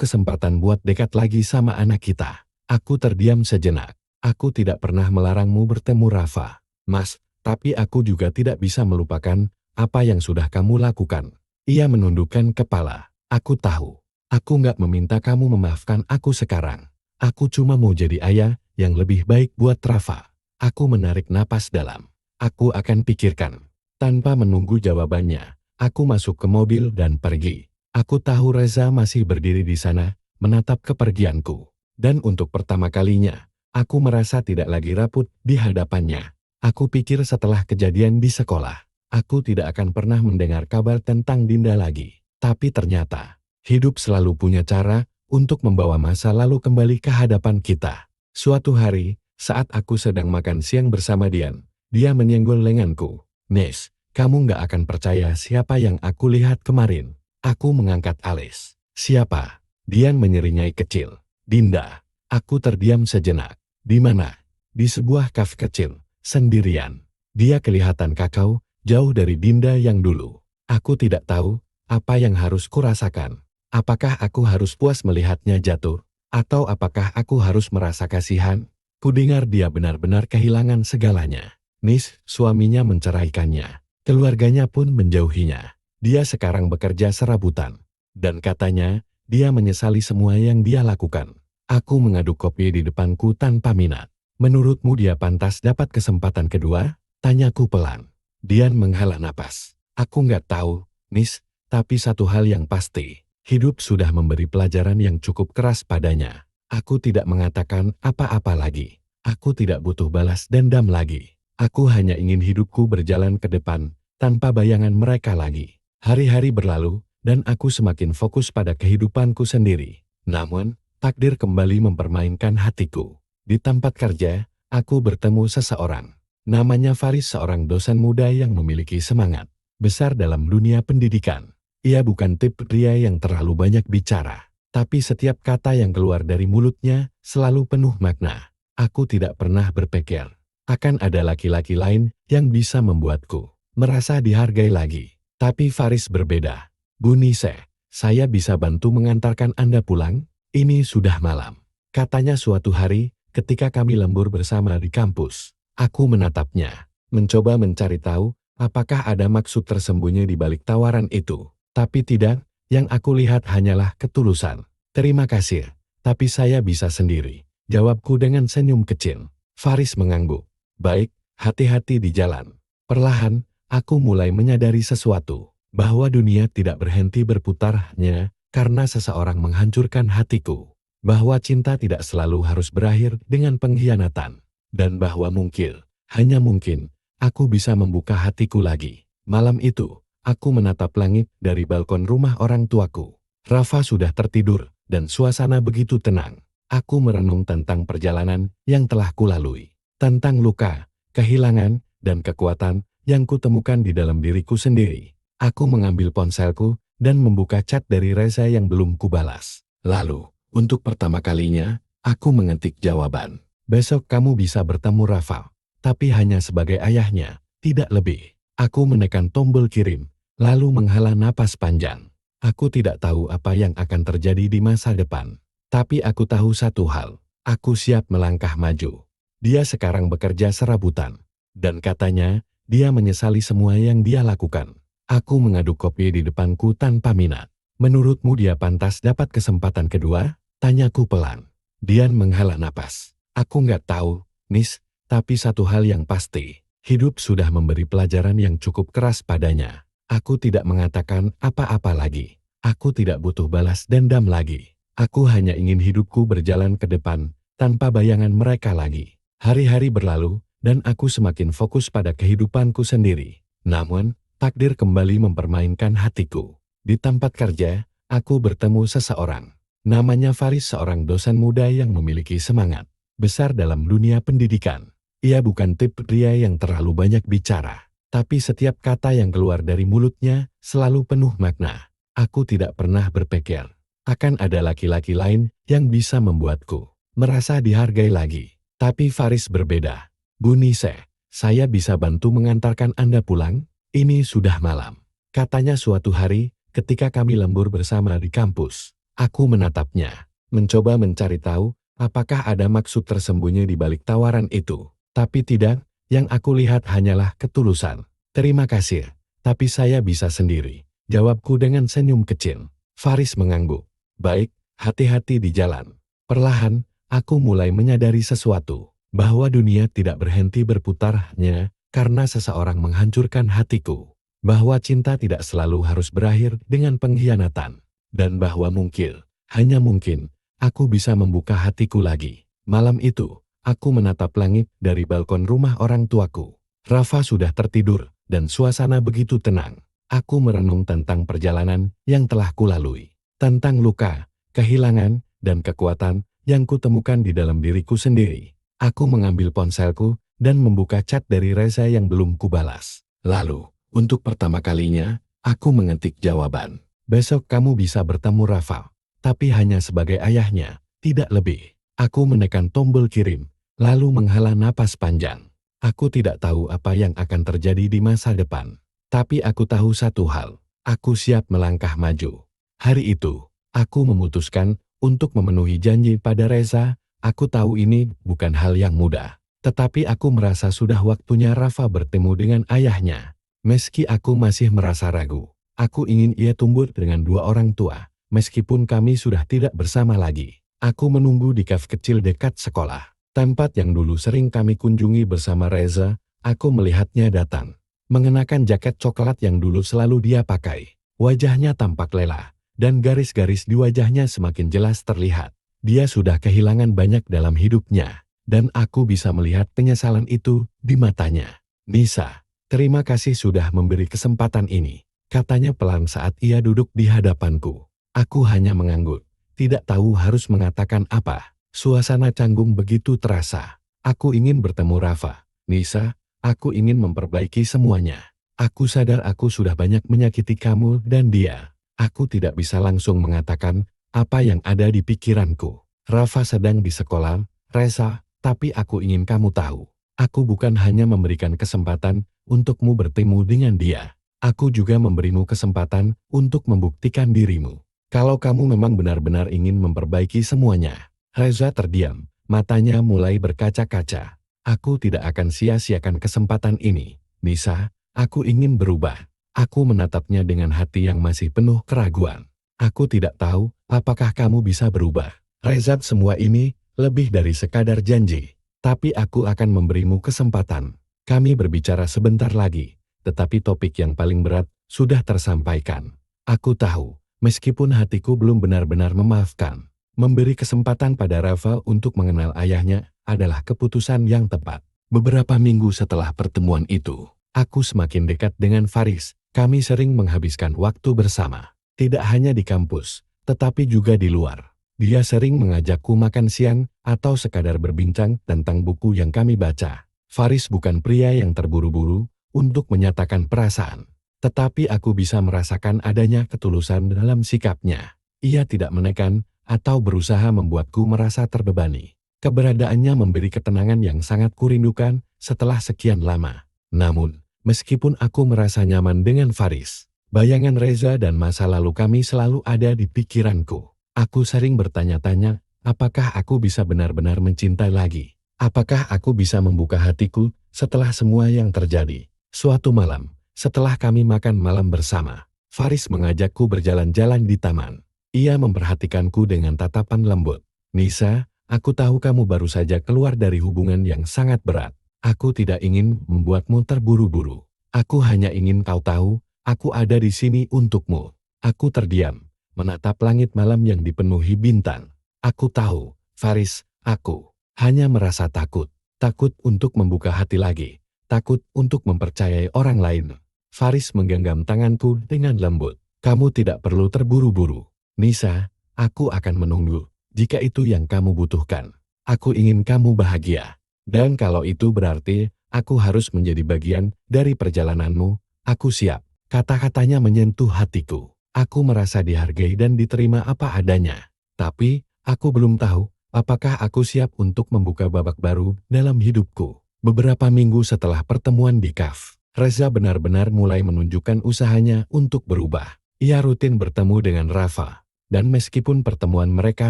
kesempatan buat dekat lagi sama anak kita. Aku terdiam sejenak. Aku tidak pernah melarangmu bertemu Rafa, Mas, tapi aku juga tidak bisa melupakan apa yang sudah kamu lakukan. Ia menundukkan kepala. Aku tahu. Aku nggak meminta kamu memaafkan aku sekarang. Aku cuma mau jadi ayah yang lebih baik buat Rafa. Aku menarik napas dalam. Aku akan pikirkan. Tanpa menunggu jawabannya. Aku masuk ke mobil dan pergi. Aku tahu Reza masih berdiri di sana, menatap kepergianku. Dan untuk pertama kalinya, aku merasa tidak lagi rapuh di hadapannya. Aku pikir setelah kejadian di sekolah, aku tidak akan pernah mendengar kabar tentang Dinda lagi. Tapi ternyata, hidup selalu punya cara untuk membawa masa lalu kembali ke hadapan kita. Suatu hari, saat aku sedang makan siang bersama Dian, dia menyenggol lenganku. Nes, kamu nggak akan percaya siapa yang aku lihat kemarin. Aku mengangkat alis. Siapa? Dian menyeringai kecil. Dinda. Aku terdiam sejenak. Di mana? Di sebuah kafe kecil, sendirian. Dia kelihatan kakau, jauh dari Dinda yang dulu. Aku tidak tahu apa yang harus kurasakan. Apakah aku harus puas melihatnya jatuh? Atau apakah aku harus merasa kasihan? Kudengar dia benar-benar kehilangan segalanya. Nis, suaminya menceraikannya. Keluarganya pun menjauhinya. Dia sekarang bekerja serabutan. Dan katanya, dia menyesali semua yang dia lakukan. Aku mengaduk kopi di depanku tanpa minat. Menurutmu dia pantas dapat kesempatan kedua? Tanyaku pelan. Dian menghela napas. Aku nggak tahu, Nis, tapi satu hal yang pasti. Hidup sudah memberi pelajaran yang cukup keras padanya. Aku tidak mengatakan apa-apa lagi. Aku tidak butuh balas dendam lagi. Aku hanya ingin hidupku berjalan ke depan, tanpa bayangan mereka lagi. Hari-hari berlalu, dan aku semakin fokus pada kehidupanku sendiri. Namun, takdir kembali mempermainkan hatiku. Di tempat kerja, aku bertemu seseorang. Namanya Faris, seorang dosen muda yang memiliki semangat besar dalam dunia pendidikan. Ia bukan tipe pria yang terlalu banyak bicara, tapi setiap kata yang keluar dari mulutnya selalu penuh makna. Aku tidak pernah berpikir akan ada laki-laki lain yang bisa membuatku merasa dihargai lagi. Tapi Faris berbeda. Bu Nise, saya bisa bantu mengantarkan Anda pulang? Ini sudah malam. Katanya suatu hari ketika kami lembur bersama di kampus. Aku menatapnya, mencoba mencari tahu apakah ada maksud tersembunyi di balik tawaran itu. Tapi tidak, yang aku lihat hanyalah ketulusan. Terima kasih, tapi saya bisa sendiri. Jawabku dengan senyum kecil. Faris mengangguk. Baik, hati-hati di jalan. Perlahan, aku mulai menyadari sesuatu. Bahwa dunia tidak berhenti berputar hanya karena seseorang menghancurkan hatiku. Bahwa cinta tidak selalu harus berakhir dengan pengkhianatan. Dan bahwa mungkin, hanya mungkin, aku bisa membuka hatiku lagi. Malam itu, aku menatap langit dari balkon rumah orang tuaku. Rafa sudah tertidur, dan suasana begitu tenang. Aku merenung tentang perjalanan yang telah kulalui. Tentang luka, kehilangan, dan kekuatan yang kutemukan di dalam diriku sendiri. Aku mengambil ponselku, dan membuka chat dari Reza yang belum kubalas. Lalu, untuk pertama kalinya, aku mengetik jawaban. Besok kamu bisa bertemu Rafa, tapi hanya sebagai ayahnya, tidak lebih. Aku menekan tombol kirim, lalu menghela napas panjang. Aku tidak tahu apa yang akan terjadi di masa depan. Tapi aku tahu satu hal, aku siap melangkah maju. Dia sekarang bekerja serabutan. Dan katanya, dia menyesali semua yang dia lakukan. Aku mengaduk kopi di depanku tanpa minat. Menurutmu dia pantas dapat kesempatan kedua? Tanyaku pelan. Dian menghela napas. Aku nggak tahu, Nis, tapi satu hal yang pasti. Hidup sudah memberi pelajaran yang cukup keras padanya. Aku tidak mengatakan apa-apa lagi. Aku tidak butuh balas dendam lagi. Aku hanya ingin hidupku berjalan ke depan, tanpa bayangan mereka lagi. Hari-hari berlalu, dan aku semakin fokus pada kehidupanku sendiri. Namun, takdir kembali mempermainkan hatiku. Di tempat kerja, aku bertemu seseorang. Namanya Faris, seorang dosen muda yang memiliki semangat besar dalam dunia pendidikan. Ia bukan tipe pria yang terlalu banyak bicara, tapi setiap kata yang keluar dari mulutnya selalu penuh makna. Aku tidak pernah berpikir akan ada laki-laki lain yang bisa membuatku merasa dihargai lagi. Tapi Faris berbeda. Bu Nise, saya bisa bantu mengantarkan Anda pulang? Ini sudah malam. Katanya suatu hari ketika kami lembur bersama di kampus. Aku menatapnya, mencoba mencari tahu apakah ada maksud tersembunyi di balik tawaran itu. Tapi tidak, yang aku lihat hanyalah ketulusan. Terima kasih, tapi saya bisa sendiri, jawabku dengan senyum kecil. Faris mengangguk. Baik, hati-hati di jalan. Perlahan, aku mulai menyadari sesuatu, bahwa dunia tidak berhenti berputar hanya karena seseorang menghancurkan hatiku. Bahwa cinta tidak selalu harus berakhir dengan pengkhianatan. Dan bahwa mungkin, hanya mungkin, aku bisa membuka hatiku lagi. Malam itu, aku menatap langit dari balkon rumah orang tuaku. Rafa sudah tertidur, dan suasana begitu tenang. Aku merenung tentang perjalanan yang telah kulalui. Tentang luka, kehilangan, dan kekuatan yang kutemukan di dalam diriku sendiri. Aku mengambil ponselku dan membuka chat dari Reza yang belum kubalas. Lalu, untuk pertama kalinya, aku mengetik jawaban. Besok kamu bisa bertemu Rafa, tapi hanya sebagai ayahnya, tidak lebih. Aku menekan tombol kirim, lalu menghela napas panjang. Aku tidak tahu apa yang akan terjadi di masa depan. Tapi aku tahu satu hal, aku siap melangkah maju. Hari itu, aku memutuskan untuk memenuhi janji pada Reza. Aku tahu ini bukan hal yang mudah, tetapi aku merasa sudah waktunya Rafa bertemu dengan ayahnya. Meski aku masih merasa ragu, aku ingin ia tumbuh dengan dua orang tua, meskipun kami sudah tidak bersama lagi. Aku menunggu di kafe kecil dekat sekolah, tempat yang dulu sering kami kunjungi bersama Reza. Aku melihatnya datang, mengenakan jaket coklat yang dulu selalu dia pakai. Wajahnya tampak lelah, dan garis-garis di wajahnya semakin jelas terlihat. Dia sudah kehilangan banyak dalam hidupnya, dan aku bisa melihat penyesalan itu di matanya. Nisa, terima kasih sudah memberi kesempatan ini, katanya pelan saat ia duduk di hadapanku. Aku hanya mengangguk, tidak tahu harus mengatakan apa. Suasana canggung begitu terasa. Aku ingin bertemu Rafa. Nisa, aku ingin memperbaiki semuanya. Aku sadar aku sudah banyak menyakiti kamu dan dia. Aku tidak bisa langsung mengatakan apa yang ada di pikiranku. Rafa sedang di sekolah, Reza, tapi aku ingin kamu tahu. Aku bukan hanya memberikan kesempatan untukmu bertemu dengan dia. Aku juga memberimu kesempatan untuk membuktikan dirimu. Kalau kamu memang benar-benar ingin memperbaiki semuanya. Reza terdiam, matanya mulai berkaca-kaca. Aku tidak akan sia-siakan kesempatan ini. Nisa, aku ingin berubah. Aku menatapnya dengan hati yang masih penuh keraguan. Aku tidak tahu apakah kamu bisa berubah. Reza, semua ini lebih dari sekadar janji. Tapi aku akan memberimu kesempatan. Kami berbicara sebentar lagi, tetapi topik yang paling berat sudah tersampaikan. Aku tahu, meskipun hatiku belum benar-benar memaafkan, memberi kesempatan pada Rafa untuk mengenal ayahnya adalah keputusan yang tepat. Beberapa minggu setelah pertemuan itu, aku semakin dekat dengan Faris. Kami sering menghabiskan waktu bersama, tidak hanya di kampus, tetapi juga di luar. Dia sering mengajakku makan siang atau sekadar berbincang tentang buku yang kami baca. Faris bukan pria yang terburu-buru untuk menyatakan perasaan, tetapi aku bisa merasakan adanya ketulusan dalam sikapnya. Ia tidak menekan atau berusaha membuatku merasa terbebani. Keberadaannya memberi ketenangan yang sangat kurindukan setelah sekian lama. Namun, meskipun aku merasa nyaman dengan Faris, bayangan Reza dan masa lalu kami selalu ada di pikiranku. Aku sering bertanya-tanya, apakah aku bisa benar-benar mencintai lagi? Apakah aku bisa membuka hatiku setelah semua yang terjadi? Suatu malam, setelah kami makan malam bersama, Faris mengajakku berjalan-jalan di taman. Ia memperhatikanku dengan tatapan lembut. Nisa, aku tahu kamu baru saja keluar dari hubungan yang sangat berat. Aku tidak ingin membuatmu terburu-buru. Aku hanya ingin kau tahu, aku ada di sini untukmu. Aku terdiam, menatap langit malam yang dipenuhi bintang. Aku tahu, Faris, aku hanya merasa takut. takut untuk membuka hati lagi, takut untuk mempercayai orang lain. Faris menggenggam tanganku dengan lembut. Kamu tidak perlu terburu-buru. Nisa, aku akan menunggu. Jika itu yang kamu butuhkan. Aku ingin kamu bahagia. Dan kalau itu berarti aku harus menjadi bagian dari perjalananmu, aku siap. Kata-katanya menyentuh hatiku. Aku merasa dihargai dan diterima apa adanya. Tapi, aku belum tahu apakah aku siap untuk membuka babak baru dalam hidupku. Beberapa minggu setelah pertemuan di KAF, Reza benar-benar mulai menunjukkan usahanya untuk berubah. Ia rutin bertemu dengan Rafa. Dan meskipun pertemuan mereka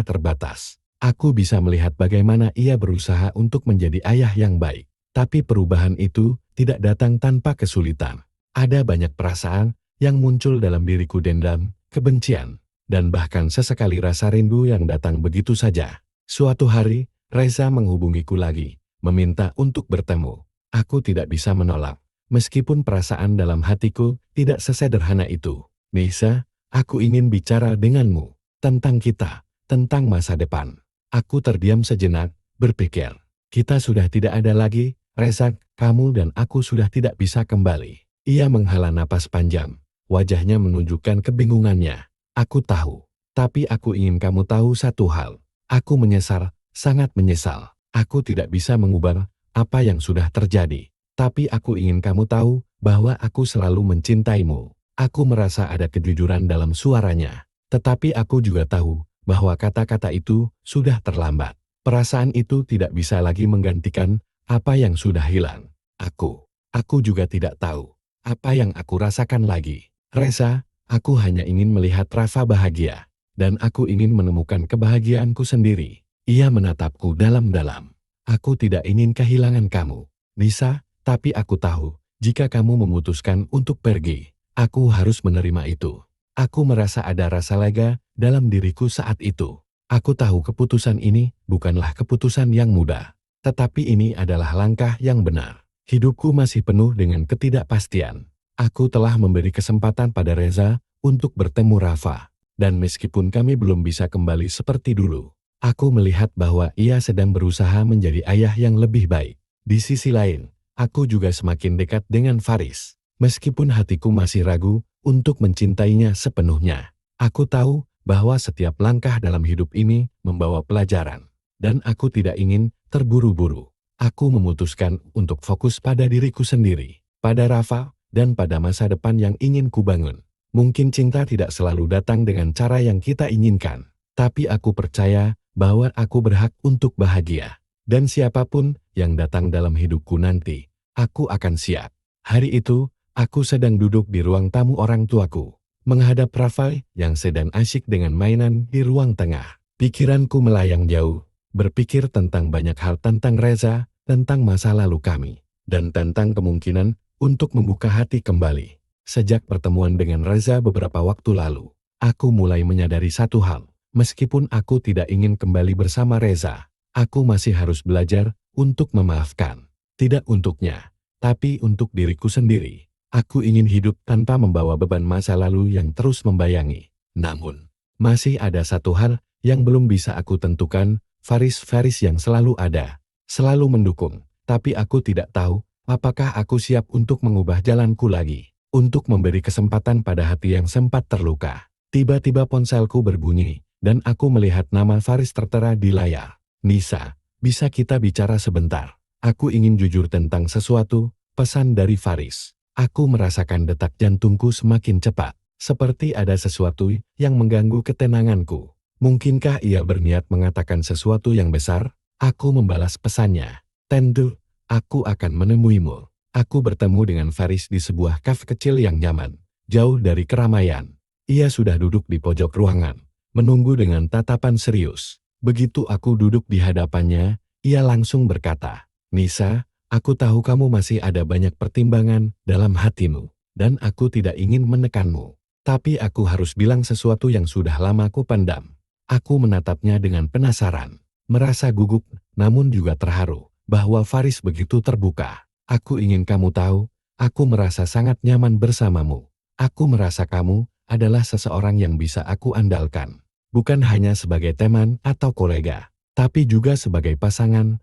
terbatas, aku bisa melihat bagaimana ia berusaha untuk menjadi ayah yang baik. Tapi perubahan itu tidak datang tanpa kesulitan. Ada banyak perasaan yang muncul dalam diriku, dendam, kebencian, dan bahkan sesekali rasa rindu yang datang begitu saja. Suatu hari, Reza menghubungiku lagi, meminta untuk bertemu. Aku tidak bisa menolak, meskipun perasaan dalam hatiku tidak sesederhana itu. Nisa, aku ingin bicara denganmu, tentang kita, tentang masa depan. Aku terdiam sejenak, berpikir, kita sudah tidak ada lagi, Reza, kamu dan aku sudah tidak bisa kembali. Ia menghela napas panjang, wajahnya menunjukkan kebingungannya. Aku tahu, tapi aku ingin kamu tahu satu hal. Aku menyesal, sangat menyesal. Aku tidak bisa mengubah apa yang sudah terjadi. Tapi aku ingin kamu tahu bahwa aku selalu mencintaimu. Aku merasa ada kejujuran dalam suaranya. Tetapi aku juga tahu bahwa kata-kata itu sudah terlambat. Perasaan itu tidak bisa lagi menggantikan apa yang sudah hilang. Aku juga tidak tahu apa yang aku rasakan lagi. Reza, aku hanya ingin melihat Rafa bahagia. Dan aku ingin menemukan kebahagiaanku sendiri. Ia menatapku dalam-dalam. Aku tidak ingin kehilangan kamu, Nisa, tapi aku tahu, jika kamu memutuskan untuk pergi, aku harus menerima itu. Aku merasa ada rasa lega dalam diriku saat itu. Aku tahu keputusan ini bukanlah keputusan yang mudah. Tetapi ini adalah langkah yang benar. Hidupku masih penuh dengan ketidakpastian. Aku telah memberi kesempatan pada Reza untuk bertemu Rafa. Dan meskipun kami belum bisa kembali seperti dulu, aku melihat bahwa ia sedang berusaha menjadi ayah yang lebih baik. Di sisi lain, aku juga semakin dekat dengan Faris. Meskipun hatiku masih ragu untuk mencintainya sepenuhnya. Aku tahu bahwa setiap langkah dalam hidup ini membawa pelajaran. Dan aku tidak ingin terburu-buru. Aku memutuskan untuk fokus pada diriku sendiri, pada Rafa, dan pada masa depan yang ingin kubangun. Mungkin cinta tidak selalu datang dengan cara yang kita inginkan, tapi aku percaya bahwa aku berhak untuk bahagia. Dan siapapun yang datang dalam hidupku nanti, aku akan siap. Hari itu, aku sedang duduk di ruang tamu orang tuaku, menghadap Rafa yang sedang asyik dengan mainan di ruang tengah. Pikiranku melayang jauh, berpikir tentang banyak hal, tentang Reza, tentang masa lalu kami, dan tentang kemungkinan untuk membuka hati kembali. Sejak pertemuan dengan Reza beberapa waktu lalu, aku mulai menyadari satu hal. Meskipun aku tidak ingin kembali bersama Reza, aku masih harus belajar untuk memaafkan. Tidak untuknya, tapi untuk diriku sendiri. Aku ingin hidup tanpa membawa beban masa lalu yang terus membayangi. Namun, masih ada satu hal yang belum bisa aku tentukan. Faris yang selalu ada, selalu mendukung. Tapi aku tidak tahu apakah aku siap untuk mengubah jalanku lagi. Untuk memberi kesempatan pada hati yang sempat terluka. Tiba-tiba ponselku berbunyi, dan aku melihat nama Faris tertera di layar. Nisa, bisa kita bicara sebentar? Aku ingin jujur tentang sesuatu, pesan dari Faris. Aku merasakan detak jantungku semakin cepat, seperti ada sesuatu yang mengganggu ketenanganku. Mungkinkah ia berniat mengatakan sesuatu yang besar? Aku membalas pesannya. Tentu, aku akan menemuimu. Aku bertemu dengan Faris di sebuah kafe kecil yang nyaman, jauh dari keramaian. Ia sudah duduk di pojok ruangan, menunggu dengan tatapan serius. Begitu aku duduk di hadapannya, ia langsung berkata, Nisa, aku tahu kamu masih ada banyak pertimbangan dalam hatimu, dan aku tidak ingin menekanmu. Tapi aku harus bilang sesuatu yang sudah lama ku pendam. Aku menatapnya dengan penasaran, merasa gugup, namun juga terharu, bahwa Faris begitu terbuka. Aku ingin kamu tahu, aku merasa sangat nyaman bersamamu. Aku merasa kamu adalah seseorang yang bisa aku andalkan. Bukan hanya sebagai teman atau kolega, tapi juga sebagai pasangan,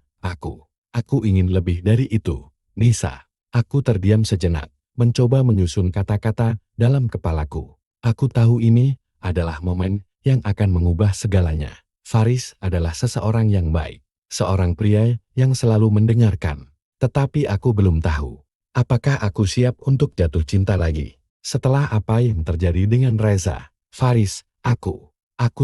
Aku ingin lebih dari itu, Nisa. Aku terdiam sejenak, mencoba menyusun kata-kata dalam kepalaku. Aku tahu ini adalah momen yang akan mengubah segalanya. Faris adalah seseorang yang baik, seorang pria yang selalu mendengarkan. Tetapi aku belum tahu, apakah aku siap untuk jatuh cinta lagi. Setelah apa yang terjadi dengan Reza, Faris, aku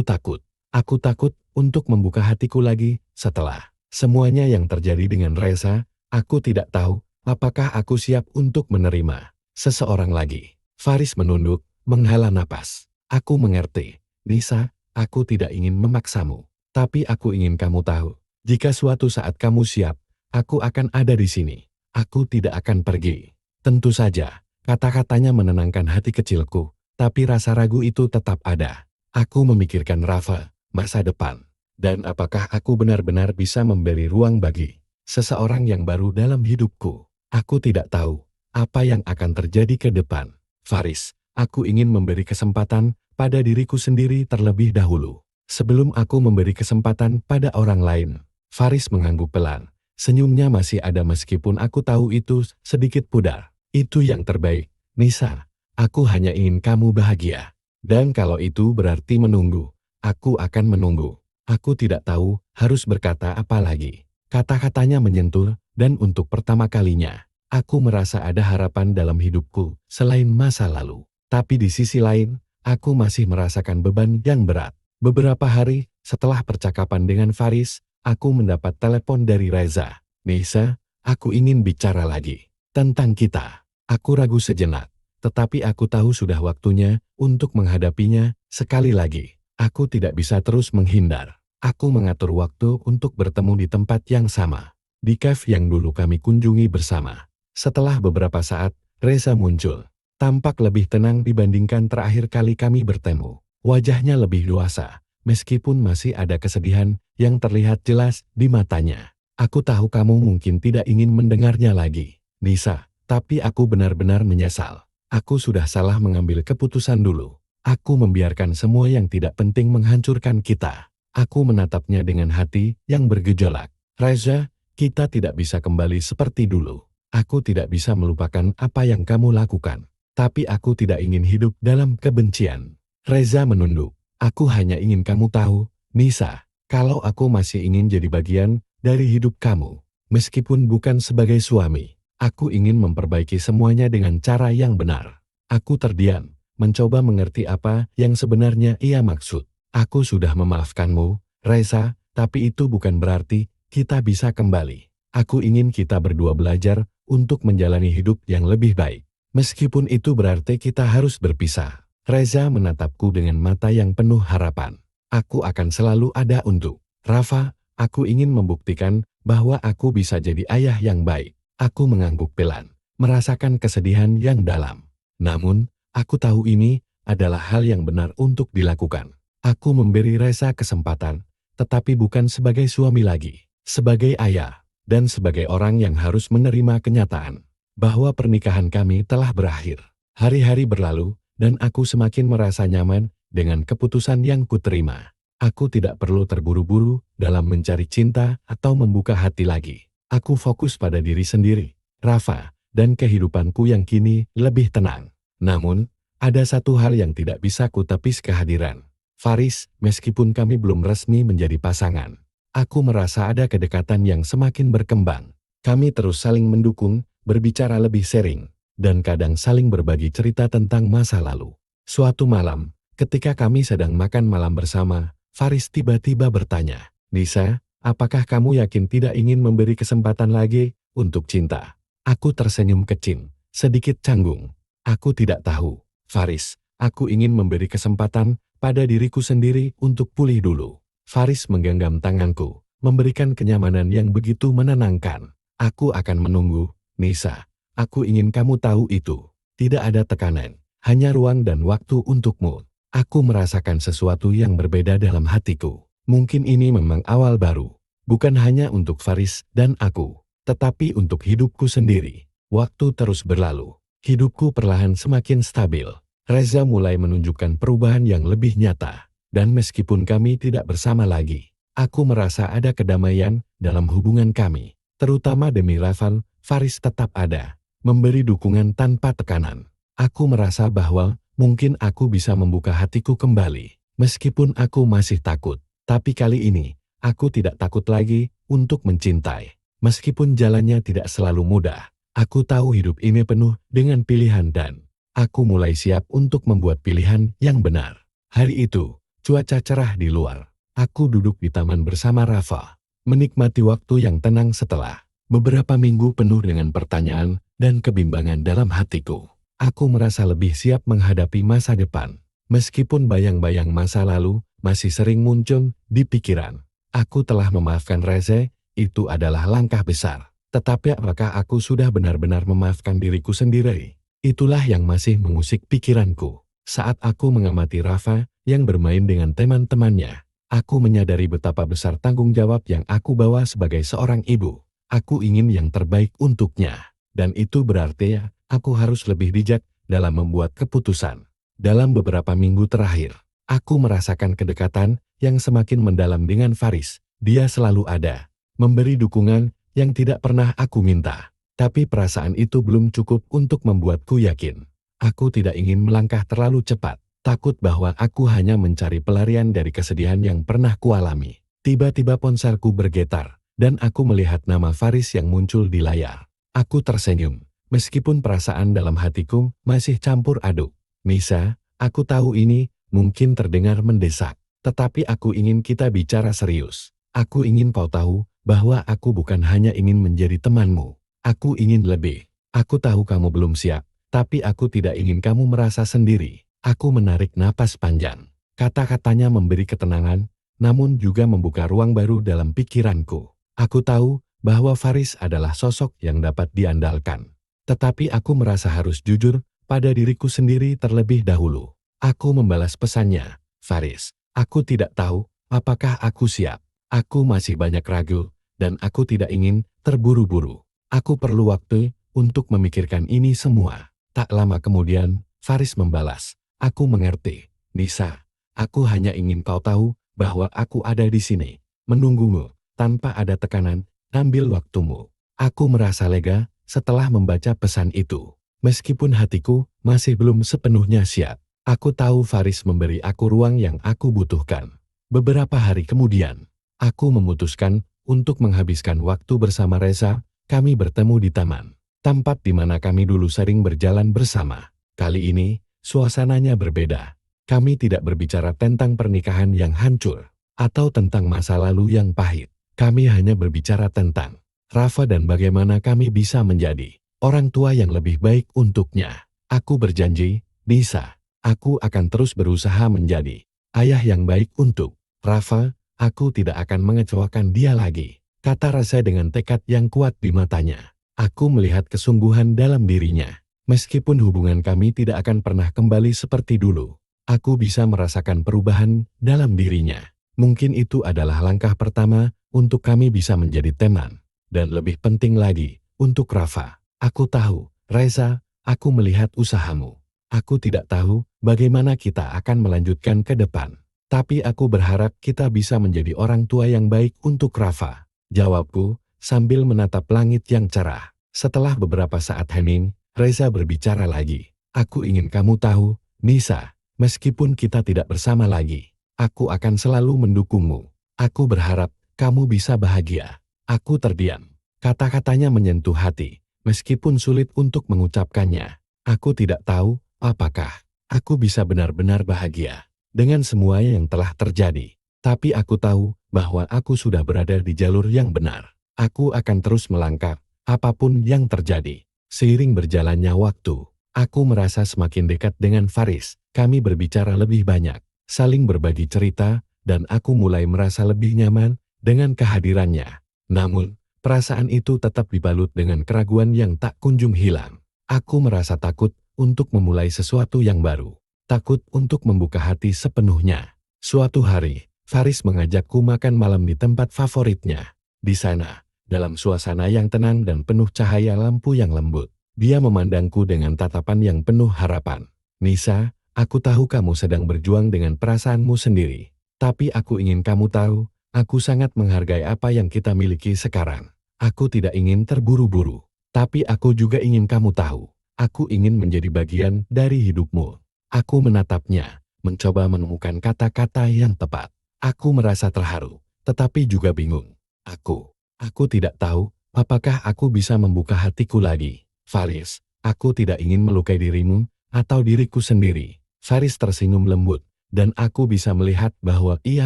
takut. Aku takut untuk membuka hatiku lagi setelah semuanya yang terjadi dengan Reza. Aku tidak tahu apakah aku siap untuk menerima seseorang lagi. Faris menunduk, menghela napas. Aku mengerti, Nisa, aku tidak ingin memaksamu. Tapi aku ingin kamu tahu, jika suatu saat kamu siap, aku akan ada di sini. Aku tidak akan pergi. Tentu saja, kata-katanya menenangkan hati kecilku, tapi rasa ragu itu tetap ada. Aku memikirkan Rafa, masa depan, dan apakah aku benar-benar bisa memberi ruang bagi seseorang yang baru dalam hidupku. Aku tidak tahu apa yang akan terjadi ke depan. Faris, aku ingin memberi kesempatan pada diriku sendiri terlebih dahulu, sebelum aku memberi kesempatan pada orang lain. Faris mengangguk pelan. Senyumnya masih ada meskipun aku tahu itu sedikit pudar. Itu yang terbaik, Nisa. Aku hanya ingin kamu bahagia. Dan kalau itu berarti menunggu, aku akan menunggu. Aku tidak tahu harus berkata apa lagi. Kata-katanya menyentuh, dan untuk pertama kalinya, aku merasa ada harapan dalam hidupku selain masa lalu. Tapi di sisi lain, aku masih merasakan beban yang berat. Beberapa hari setelah percakapan dengan Faris, aku mendapat telepon dari Reza. Nisa, aku ingin bicara lagi tentang kita. Aku ragu sejenak, tetapi aku tahu sudah waktunya untuk menghadapinya sekali lagi. Aku tidak bisa terus menghindar. Aku mengatur waktu untuk bertemu di tempat yang sama, di cafe yang dulu kami kunjungi bersama. Setelah beberapa saat, Reza muncul. Tampak lebih tenang dibandingkan terakhir kali kami bertemu. Wajahnya lebih dewasa, meskipun masih ada kesedihan yang terlihat jelas di matanya. Aku tahu kamu mungkin tidak ingin mendengarnya lagi, Nisa, tapi aku benar-benar menyesal. Aku sudah salah mengambil keputusan dulu. Aku membiarkan semua yang tidak penting menghancurkan kita. Aku menatapnya dengan hati yang bergejolak. Reza, kita tidak bisa kembali seperti dulu. Aku tidak bisa melupakan apa yang kamu lakukan. Tapi aku tidak ingin hidup dalam kebencian. Reza menunduk. Aku hanya ingin kamu tahu, Nisa, kalau aku masih ingin jadi bagian dari hidup kamu. Meskipun bukan sebagai suami, aku ingin memperbaiki semuanya dengan cara yang benar. Aku terdiam, mencoba mengerti apa yang sebenarnya ia maksud. Aku sudah memaafkanmu, Reza, tapi itu bukan berarti kita bisa kembali. Aku ingin kita berdua belajar untuk menjalani hidup yang lebih baik. Meskipun itu berarti kita harus berpisah. Reza menatapku dengan mata yang penuh harapan. Aku akan selalu ada untuk Rafa. Aku ingin membuktikan bahwa aku bisa jadi ayah yang baik. Aku mengangguk pelan, merasakan kesedihan yang dalam. Namun, aku tahu ini adalah hal yang benar untuk dilakukan. Aku memberi Reza kesempatan, tetapi bukan sebagai suami lagi, sebagai ayah, dan sebagai orang yang harus menerima kenyataan bahwa pernikahan kami telah berakhir. Hari-hari berlalu, dan aku semakin merasa nyaman dengan keputusan yang kuterima. Aku tidak perlu terburu-buru dalam mencari cinta atau membuka hati lagi. Aku fokus pada diri sendiri, Rafa, dan kehidupanku yang kini lebih tenang. Namun, ada satu hal yang tidak bisa kutepis kehadiran. Faris, meskipun kami belum resmi menjadi pasangan, aku merasa ada kedekatan yang semakin berkembang. Kami terus saling mendukung, berbicara lebih sering, dan kadang saling berbagi cerita tentang masa lalu. Suatu malam, ketika kami sedang makan malam bersama, Faris tiba-tiba bertanya, Nisa, apakah kamu yakin tidak ingin memberi kesempatan lagi untuk cinta? Aku tersenyum kecil, sedikit canggung. Aku tidak tahu, Faris, aku ingin memberi kesempatan pada diriku sendiri untuk pulih dulu. Faris menggenggam tanganku, memberikan kenyamanan yang begitu menenangkan. Aku akan menunggu, Nisa. Aku ingin kamu tahu itu. Tidak ada tekanan, hanya ruang dan waktu untukmu. Aku merasakan sesuatu yang berbeda dalam hatiku. Mungkin ini memang awal baru. Bukan hanya untuk Faris dan aku, tetapi untuk hidupku sendiri. Waktu terus berlalu. Hidupku perlahan semakin stabil. Reza mulai menunjukkan perubahan yang lebih nyata. Dan meskipun kami tidak bersama lagi, aku merasa ada kedamaian dalam hubungan kami. Terutama demi Rafa, Faris tetap ada, memberi dukungan tanpa tekanan. Aku merasa bahwa mungkin aku bisa membuka hatiku kembali, meskipun aku masih takut. Tapi kali ini, aku tidak takut lagi untuk mencintai. Meskipun jalannya tidak selalu mudah, aku tahu hidup ini penuh dengan pilihan dan aku mulai siap untuk membuat pilihan yang benar. Hari itu, cuaca cerah di luar. Aku duduk di taman bersama Rafa, menikmati waktu yang tenang setelah beberapa minggu penuh dengan pertanyaan dan kebimbangan dalam hatiku. Aku merasa lebih siap menghadapi masa depan, meskipun bayang-bayang masa lalu masih sering muncul di pikiran. Aku telah memaafkan Reza, itu adalah langkah besar. Tetapi apakah aku sudah benar-benar memaafkan diriku sendiri? Itulah yang masih mengusik pikiranku. Saat aku mengamati Rafa yang bermain dengan teman-temannya, aku menyadari betapa besar tanggung jawab yang aku bawa sebagai seorang ibu. Aku ingin yang terbaik untuknya. Dan itu berarti aku harus lebih bijak dalam membuat keputusan. Dalam beberapa minggu terakhir, aku merasakan kedekatan yang semakin mendalam dengan Faris. Dia selalu ada, memberi dukungan yang tidak pernah aku minta. Tapi perasaan itu belum cukup untuk membuatku yakin. Aku tidak ingin melangkah terlalu cepat, takut bahwa aku hanya mencari pelarian dari kesedihan yang pernah kualami. Tiba-tiba ponselku bergetar, dan aku melihat nama Faris yang muncul di layar. Aku tersenyum, meskipun perasaan dalam hatiku masih campur aduk. Nisa, aku tahu ini mungkin terdengar mendesak, tetapi aku ingin kita bicara serius. Aku ingin kau tahu bahwa aku bukan hanya ingin menjadi temanmu. Aku ingin lebih. Aku tahu kamu belum siap, tapi aku tidak ingin kamu merasa sendiri. Aku menarik napas panjang. Kata-katanya memberi ketenangan, namun juga membuka ruang baru dalam pikiranku. Aku tahu bahwa Faris adalah sosok yang dapat diandalkan. Tetapi aku merasa harus jujur pada diriku sendiri terlebih dahulu. Aku membalas pesannya, Faris, aku tidak tahu apakah aku siap. Aku masih banyak ragu, dan aku tidak ingin terburu-buru. Aku perlu waktu untuk memikirkan ini semua. Tak lama kemudian, Faris membalas, aku mengerti, Nisa. Aku hanya ingin kau tahu bahwa aku ada di sini, menunggumu, tanpa ada tekanan, ambil waktumu. Aku merasa lega setelah membaca pesan itu. Meskipun hatiku masih belum sepenuhnya siap, aku tahu Faris memberi aku ruang yang aku butuhkan. Beberapa hari kemudian, aku memutuskan untuk menghabiskan waktu bersama Reza. Kami bertemu di taman, tempat di mana kami dulu sering berjalan bersama. Kali ini, suasananya berbeda. Kami tidak berbicara tentang pernikahan yang hancur, atau tentang masa lalu yang pahit. Kami hanya berbicara tentang Rafa dan bagaimana kami bisa menjadi orang tua yang lebih baik untuknya. Aku berjanji, Nisa, aku akan terus berusaha menjadi ayah yang baik untuk Rafa. Aku tidak akan mengecewakan dia lagi, kata Reza dengan tekad yang kuat di matanya. Aku melihat kesungguhan dalam dirinya. Meskipun hubungan kami tidak akan pernah kembali seperti dulu, aku bisa merasakan perubahan dalam dirinya. Mungkin itu adalah langkah pertama untuk kami bisa menjadi teman. Dan lebih penting lagi, untuk Rafa. Aku tahu, Reza, aku melihat usahamu. Aku tidak tahu bagaimana kita akan melanjutkan ke depan. Tapi aku berharap kita bisa menjadi orang tua yang baik untuk Rafa. Jawabku, sambil menatap langit yang cerah. Setelah beberapa saat hening, Reza berbicara lagi. Aku ingin kamu tahu, Nisa, meskipun kita tidak bersama lagi, aku akan selalu mendukungmu. Aku berharap kamu bisa bahagia. Aku terdiam. Kata-katanya menyentuh hati, meskipun sulit untuk mengucapkannya. Aku tidak tahu apakah aku bisa benar-benar bahagia dengan semua yang telah terjadi. Tapi aku tahu bahwa aku sudah berada di jalur yang benar. Aku akan terus melangkah, apapun yang terjadi. Seiring berjalannya waktu, aku merasa semakin dekat dengan Faris. Kami berbicara lebih banyak, saling berbagi cerita, dan aku mulai merasa lebih nyaman dengan kehadirannya. Namun, perasaan itu tetap dibalut dengan keraguan yang tak kunjung hilang. Aku merasa takut untuk memulai sesuatu yang baru. Takut untuk membuka hati sepenuhnya. Suatu hari, Faris mengajakku makan malam di tempat favoritnya. Di sana, dalam suasana yang tenang dan penuh cahaya lampu yang lembut, dia memandangku dengan tatapan yang penuh harapan. Nisa, aku tahu kamu sedang berjuang dengan perasaanmu sendiri. Tapi aku ingin kamu tahu, aku sangat menghargai apa yang kita miliki sekarang. Aku tidak ingin terburu-buru. Tapi aku juga ingin kamu tahu. Aku ingin menjadi bagian dari hidupmu. Aku menatapnya, mencoba menemukan kata-kata yang tepat. Aku merasa terharu, tetapi juga bingung. Aku tidak tahu apakah aku bisa membuka hatiku lagi. Faris, aku tidak ingin melukai dirimu atau diriku sendiri. Faris tersenyum lembut, dan aku bisa melihat bahwa ia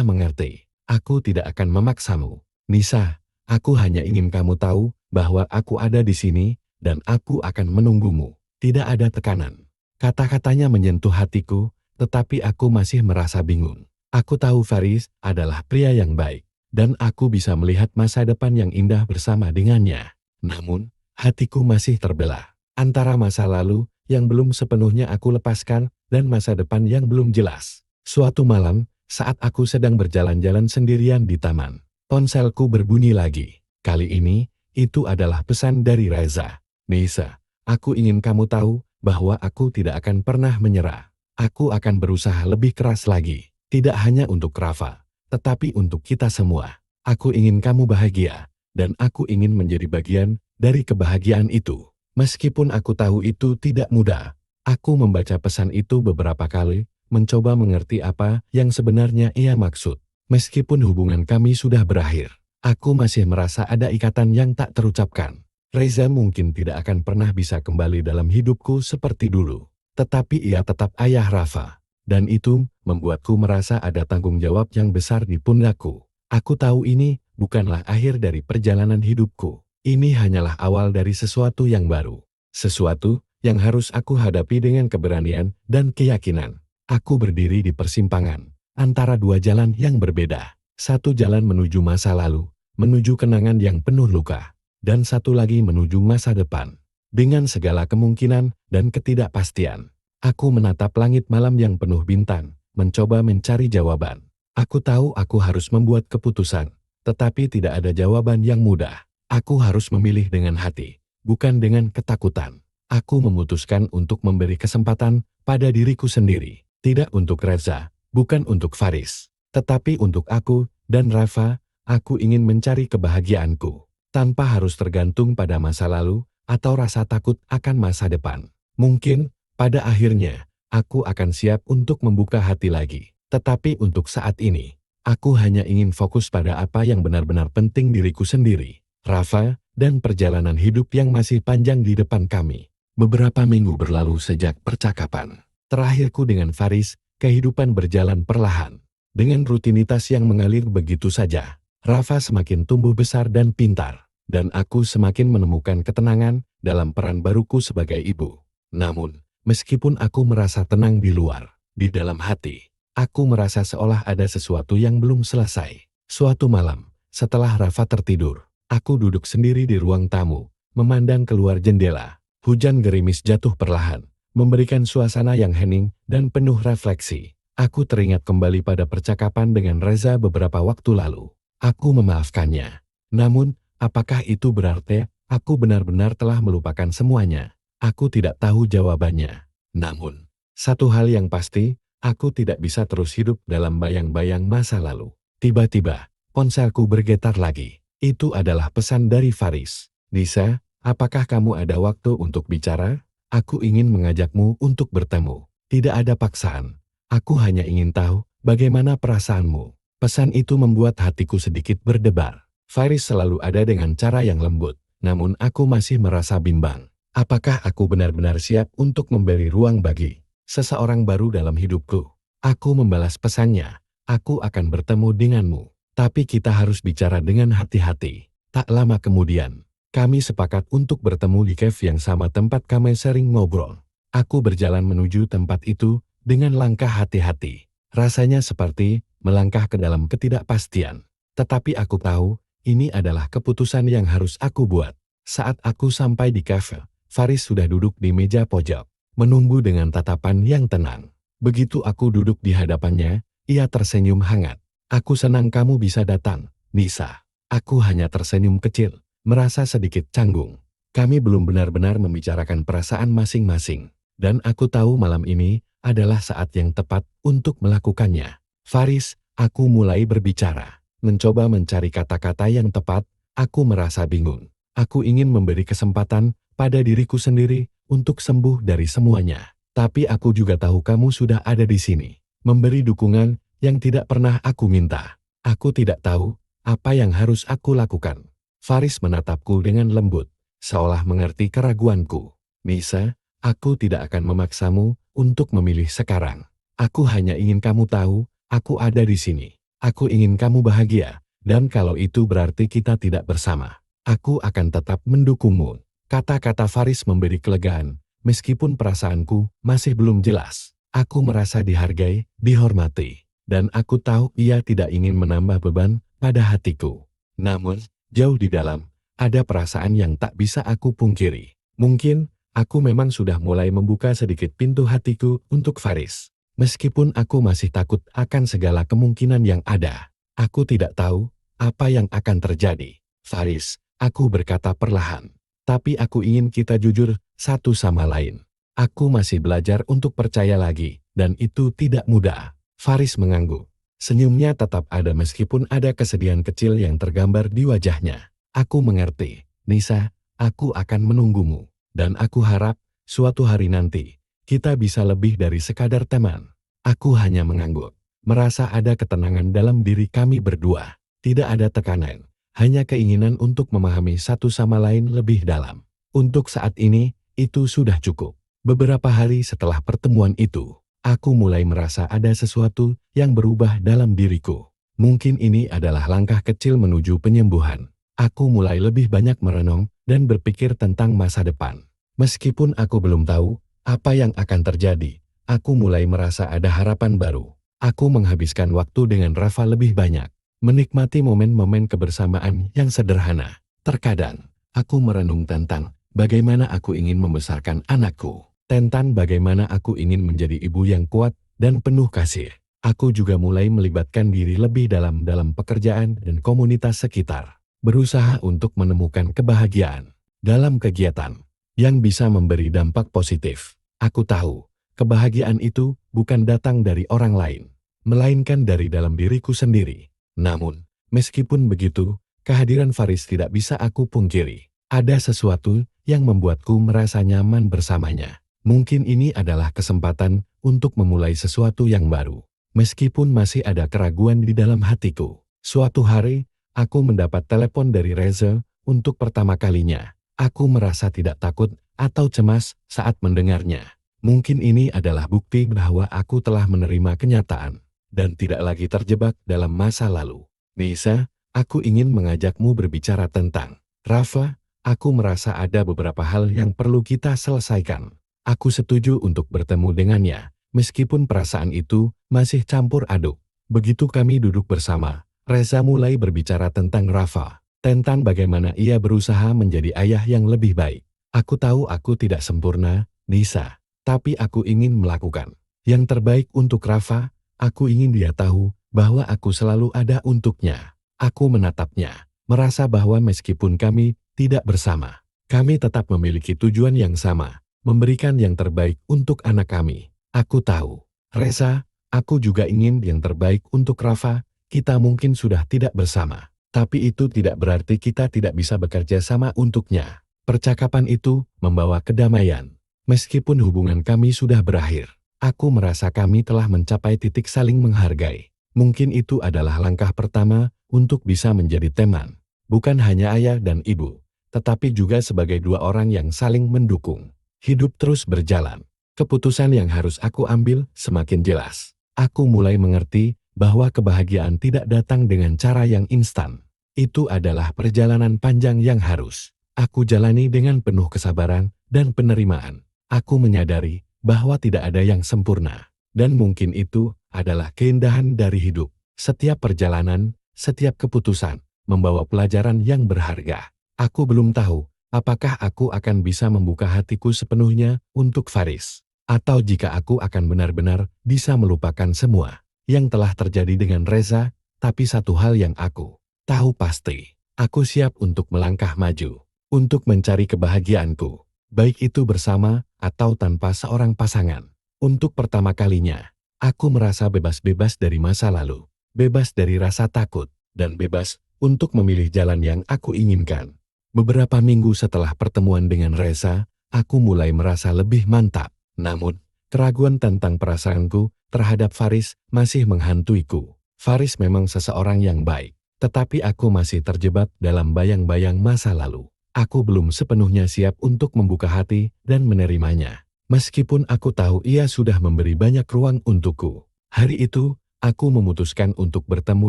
mengerti. Aku tidak akan memaksamu. Nisa, aku hanya ingin kamu tahu bahwa aku ada di sini dan aku akan menunggumu. Tidak ada tekanan. Kata-katanya menyentuh hatiku, tetapi aku masih merasa bingung. Aku tahu Faris adalah pria yang baik, dan aku bisa melihat masa depan yang indah bersama dengannya. Namun, hatiku masih terbelah antara masa lalu yang belum sepenuhnya aku lepaskan dan masa depan yang belum jelas. Suatu malam, saat aku sedang berjalan-jalan sendirian di taman, ponselku berbunyi lagi. Kali ini, itu adalah pesan dari Reza. Nisa, aku ingin kamu tahu bahwa aku tidak akan pernah menyerah. Aku akan berusaha lebih keras lagi. Tidak hanya untuk Rafa, tetapi untuk kita semua. Aku ingin kamu bahagia, dan aku ingin menjadi bagian dari kebahagiaan itu. Meskipun aku tahu itu tidak mudah, aku membaca pesan itu beberapa kali, mencoba mengerti apa yang sebenarnya ia maksud. Meskipun hubungan kami sudah berakhir, aku masih merasa ada ikatan yang tak terucapkan. Reza mungkin tidak akan pernah bisa kembali dalam hidupku seperti dulu, tetapi ia tetap ayah Rafa. Dan itu membuatku merasa ada tanggung jawab yang besar di pundakku. Aku tahu ini bukanlah akhir dari perjalanan hidupku. Ini hanyalah awal dari sesuatu yang baru. Sesuatu yang harus aku hadapi dengan keberanian dan keyakinan. Aku berdiri di persimpangan antara dua jalan yang berbeda. Satu jalan menuju masa lalu, menuju kenangan yang penuh luka. Dan satu lagi menuju masa depan. Dengan segala kemungkinan dan ketidakpastian. Aku menatap langit malam yang penuh bintang, mencoba mencari jawaban. Aku tahu aku harus membuat keputusan, tetapi tidak ada jawaban yang mudah. Aku harus memilih dengan hati, bukan dengan ketakutan. Aku memutuskan untuk memberi kesempatan pada diriku sendiri. Tidak untuk Reza, bukan untuk Faris. Tetapi untuk aku dan Rafa, aku ingin mencari kebahagiaanku. Tanpa harus tergantung pada masa lalu atau rasa takut akan masa depan. Mungkin, pada akhirnya, aku akan siap untuk membuka hati lagi. Tetapi untuk saat ini, aku hanya ingin fokus pada apa yang benar-benar penting diriku sendiri, Rafa, dan perjalanan hidup yang masih panjang di depan kami. Beberapa minggu berlalu sejak percakapan terakhirku dengan Faris, kehidupan berjalan perlahan. Dengan rutinitas yang mengalir begitu saja, Rafa semakin tumbuh besar dan pintar, dan aku semakin menemukan ketenangan dalam peran baruku sebagai ibu. Namun, meskipun aku merasa tenang di luar, di dalam hati, aku merasa seolah ada sesuatu yang belum selesai. Suatu malam, setelah Rafa tertidur, aku duduk sendiri di ruang tamu, memandang keluar jendela. Hujan gerimis jatuh perlahan, memberikan suasana yang hening dan penuh refleksi. Aku teringat kembali pada percakapan dengan Reza beberapa waktu lalu. Aku memaafkannya. Namun, apakah itu berarti aku benar-benar telah melupakan semuanya? Aku tidak tahu jawabannya. Namun, satu hal yang pasti, aku tidak bisa terus hidup dalam bayang-bayang masa lalu. Tiba-tiba, ponselku bergetar lagi. Itu adalah pesan dari Faris. Nisa, apakah kamu ada waktu untuk bicara? Aku ingin mengajakmu untuk bertemu. Tidak ada paksaan. Aku hanya ingin tahu bagaimana perasaanmu. Pesan itu membuat hatiku sedikit berdebar. Faris selalu ada dengan cara yang lembut, namun aku masih merasa bimbang. Apakah aku benar-benar siap untuk memberi ruang bagi seseorang baru dalam hidupku? Aku membalas pesannya. Aku akan bertemu denganmu, tapi kita harus bicara dengan hati-hati. Tak lama kemudian, kami sepakat untuk bertemu di cafe yang sama tempat kami sering ngobrol. Aku berjalan menuju tempat itu dengan langkah hati-hati. Rasanya seperti melangkah ke dalam ketidakpastian. Tetapi aku tahu, ini adalah keputusan yang harus aku buat. Saat aku sampai di cafe, Faris sudah duduk di meja pojok, menunggu dengan tatapan yang tenang. Begitu aku duduk di hadapannya, ia tersenyum hangat. Aku senang kamu bisa datang, Nisa. Aku hanya tersenyum kecil, merasa sedikit canggung. Kami belum benar-benar membicarakan perasaan masing-masing. Dan aku tahu malam ini adalah saat yang tepat untuk melakukannya. Faris, aku mulai berbicara. Mencoba mencari kata-kata yang tepat. Aku merasa bingung. Aku ingin memberi kesempatan pada diriku sendiri untuk sembuh dari semuanya. Tapi aku juga tahu kamu sudah ada di sini, memberi dukungan yang tidak pernah aku minta. Aku tidak tahu apa yang harus aku lakukan. Faris menatapku dengan lembut, seolah mengerti keraguanku. Nisa, aku tidak akan memaksamu untuk memilih sekarang. Aku hanya ingin kamu tahu, aku ada di sini. Aku ingin kamu bahagia, dan kalau itu berarti kita tidak bersama, aku akan tetap mendukungmu. Kata-kata Faris memberi kelegaan, meskipun perasaanku masih belum jelas. Aku merasa dihargai, dihormati, dan aku tahu ia tidak ingin menambah beban pada hatiku. Namun, jauh di dalam, ada perasaan yang tak bisa aku pungkiri. Mungkin, aku memang sudah mulai membuka sedikit pintu hatiku untuk Faris. Meskipun aku masih takut akan segala kemungkinan yang ada. Aku tidak tahu apa yang akan terjadi. Faris, aku berkata perlahan. Tapi aku ingin kita jujur satu sama lain. Aku masih belajar untuk percaya lagi, dan itu tidak mudah. Faris mengangguk. Senyumnya tetap ada meskipun ada kesedihan kecil yang tergambar di wajahnya. Aku mengerti, Nisa, aku akan menunggumu. Dan aku harap, suatu hari nanti, kita bisa lebih dari sekadar teman. Aku hanya mengangguk, merasa ada ketenangan dalam diri kami berdua. Tidak ada tekanan, hanya keinginan untuk memahami satu sama lain lebih dalam. Untuk saat ini, itu sudah cukup. Beberapa hari setelah pertemuan itu, aku mulai merasa ada sesuatu yang berubah dalam diriku. Mungkin ini adalah langkah kecil menuju penyembuhan. Aku mulai lebih banyak merenung dan berpikir tentang masa depan. Meskipun aku belum tahu apa yang akan terjadi, aku mulai merasa ada harapan baru. Aku menghabiskan waktu dengan Rafa lebih banyak, menikmati momen-momen kebersamaan yang sederhana. Terkadang, aku merenung tentang bagaimana aku ingin membesarkan anakku, tentang bagaimana aku ingin menjadi ibu yang kuat dan penuh kasih. Aku juga mulai melibatkan diri lebih dalam pekerjaan dan komunitas sekitar, berusaha untuk menemukan kebahagiaan dalam kegiatan yang bisa memberi dampak positif. Aku tahu, kebahagiaan itu bukan datang dari orang lain, melainkan dari dalam diriku sendiri. Namun, meskipun begitu, kehadiran Faris tidak bisa aku pungkiri. Ada sesuatu yang membuatku merasa nyaman bersamanya. Mungkin ini adalah kesempatan untuk memulai sesuatu yang baru. Meskipun masih ada keraguan di dalam hatiku. Suatu hari, aku mendapat telepon dari Reza untuk pertama kalinya. Aku merasa tidak takut atau cemas saat mendengarnya. Mungkin ini adalah bukti bahwa aku telah menerima kenyataan dan tidak lagi terjebak dalam masa lalu. Nisa, aku ingin mengajakmu berbicara tentang Rafa. Aku merasa ada beberapa hal yang perlu kita selesaikan. Aku setuju untuk bertemu dengannya, meskipun perasaan itu masih campur aduk. Begitu kami duduk bersama, Reza mulai berbicara tentang Rafa, tentang bagaimana ia berusaha menjadi ayah yang lebih baik. Aku tahu aku tidak sempurna, Nisa, tapi aku ingin melakukan yang terbaik untuk Rafa. Aku ingin dia tahu bahwa aku selalu ada untuknya. Aku menatapnya, merasa bahwa meskipun kami tidak bersama, kami tetap memiliki tujuan yang sama, memberikan yang terbaik untuk anak kami. Aku tahu, Reza, aku juga ingin yang terbaik untuk Rafa. Kita mungkin sudah tidak bersama, tapi itu tidak berarti kita tidak bisa bekerja sama untuknya. Percakapan itu membawa kedamaian. Meskipun hubungan kami sudah berakhir, aku merasa kami telah mencapai titik saling menghargai. Mungkin itu adalah langkah pertama untuk bisa menjadi teman. Bukan hanya ayah dan ibu, tetapi juga sebagai dua orang yang saling mendukung. Hidup terus berjalan. Keputusan yang harus aku ambil semakin jelas. Aku mulai mengerti bahwa kebahagiaan tidak datang dengan cara yang instan. Itu adalah perjalanan panjang yang harus aku jalani dengan penuh kesabaran dan penerimaan. Aku menyadari bahwa tidak ada yang sempurna, dan mungkin itu adalah keindahan dari hidup. Setiap perjalanan, setiap keputusan, membawa pelajaran yang berharga. Aku belum tahu apakah aku akan bisa membuka hatiku sepenuhnya untuk Faris, atau jika aku akan benar-benar bisa melupakan semua yang telah terjadi dengan Reza. Tapi satu hal yang aku tahu pasti, aku siap untuk melangkah maju, untuk mencari kebahagiaanku, baik itu bersama atau tanpa seorang pasangan. Untuk pertama kalinya, aku merasa bebas-bebas dari masa lalu, bebas dari rasa takut, dan bebas untuk memilih jalan yang aku inginkan. Beberapa minggu setelah pertemuan dengan Reza, aku mulai merasa lebih mantap. Namun, keraguan tentang perasaanku terhadap Faris masih menghantuiku. Faris memang seseorang yang baik, tetapi aku masih terjebak dalam bayang-bayang masa lalu. Aku belum sepenuhnya siap untuk membuka hati dan menerimanya. Meskipun aku tahu ia sudah memberi banyak ruang untukku. Hari itu, aku memutuskan untuk bertemu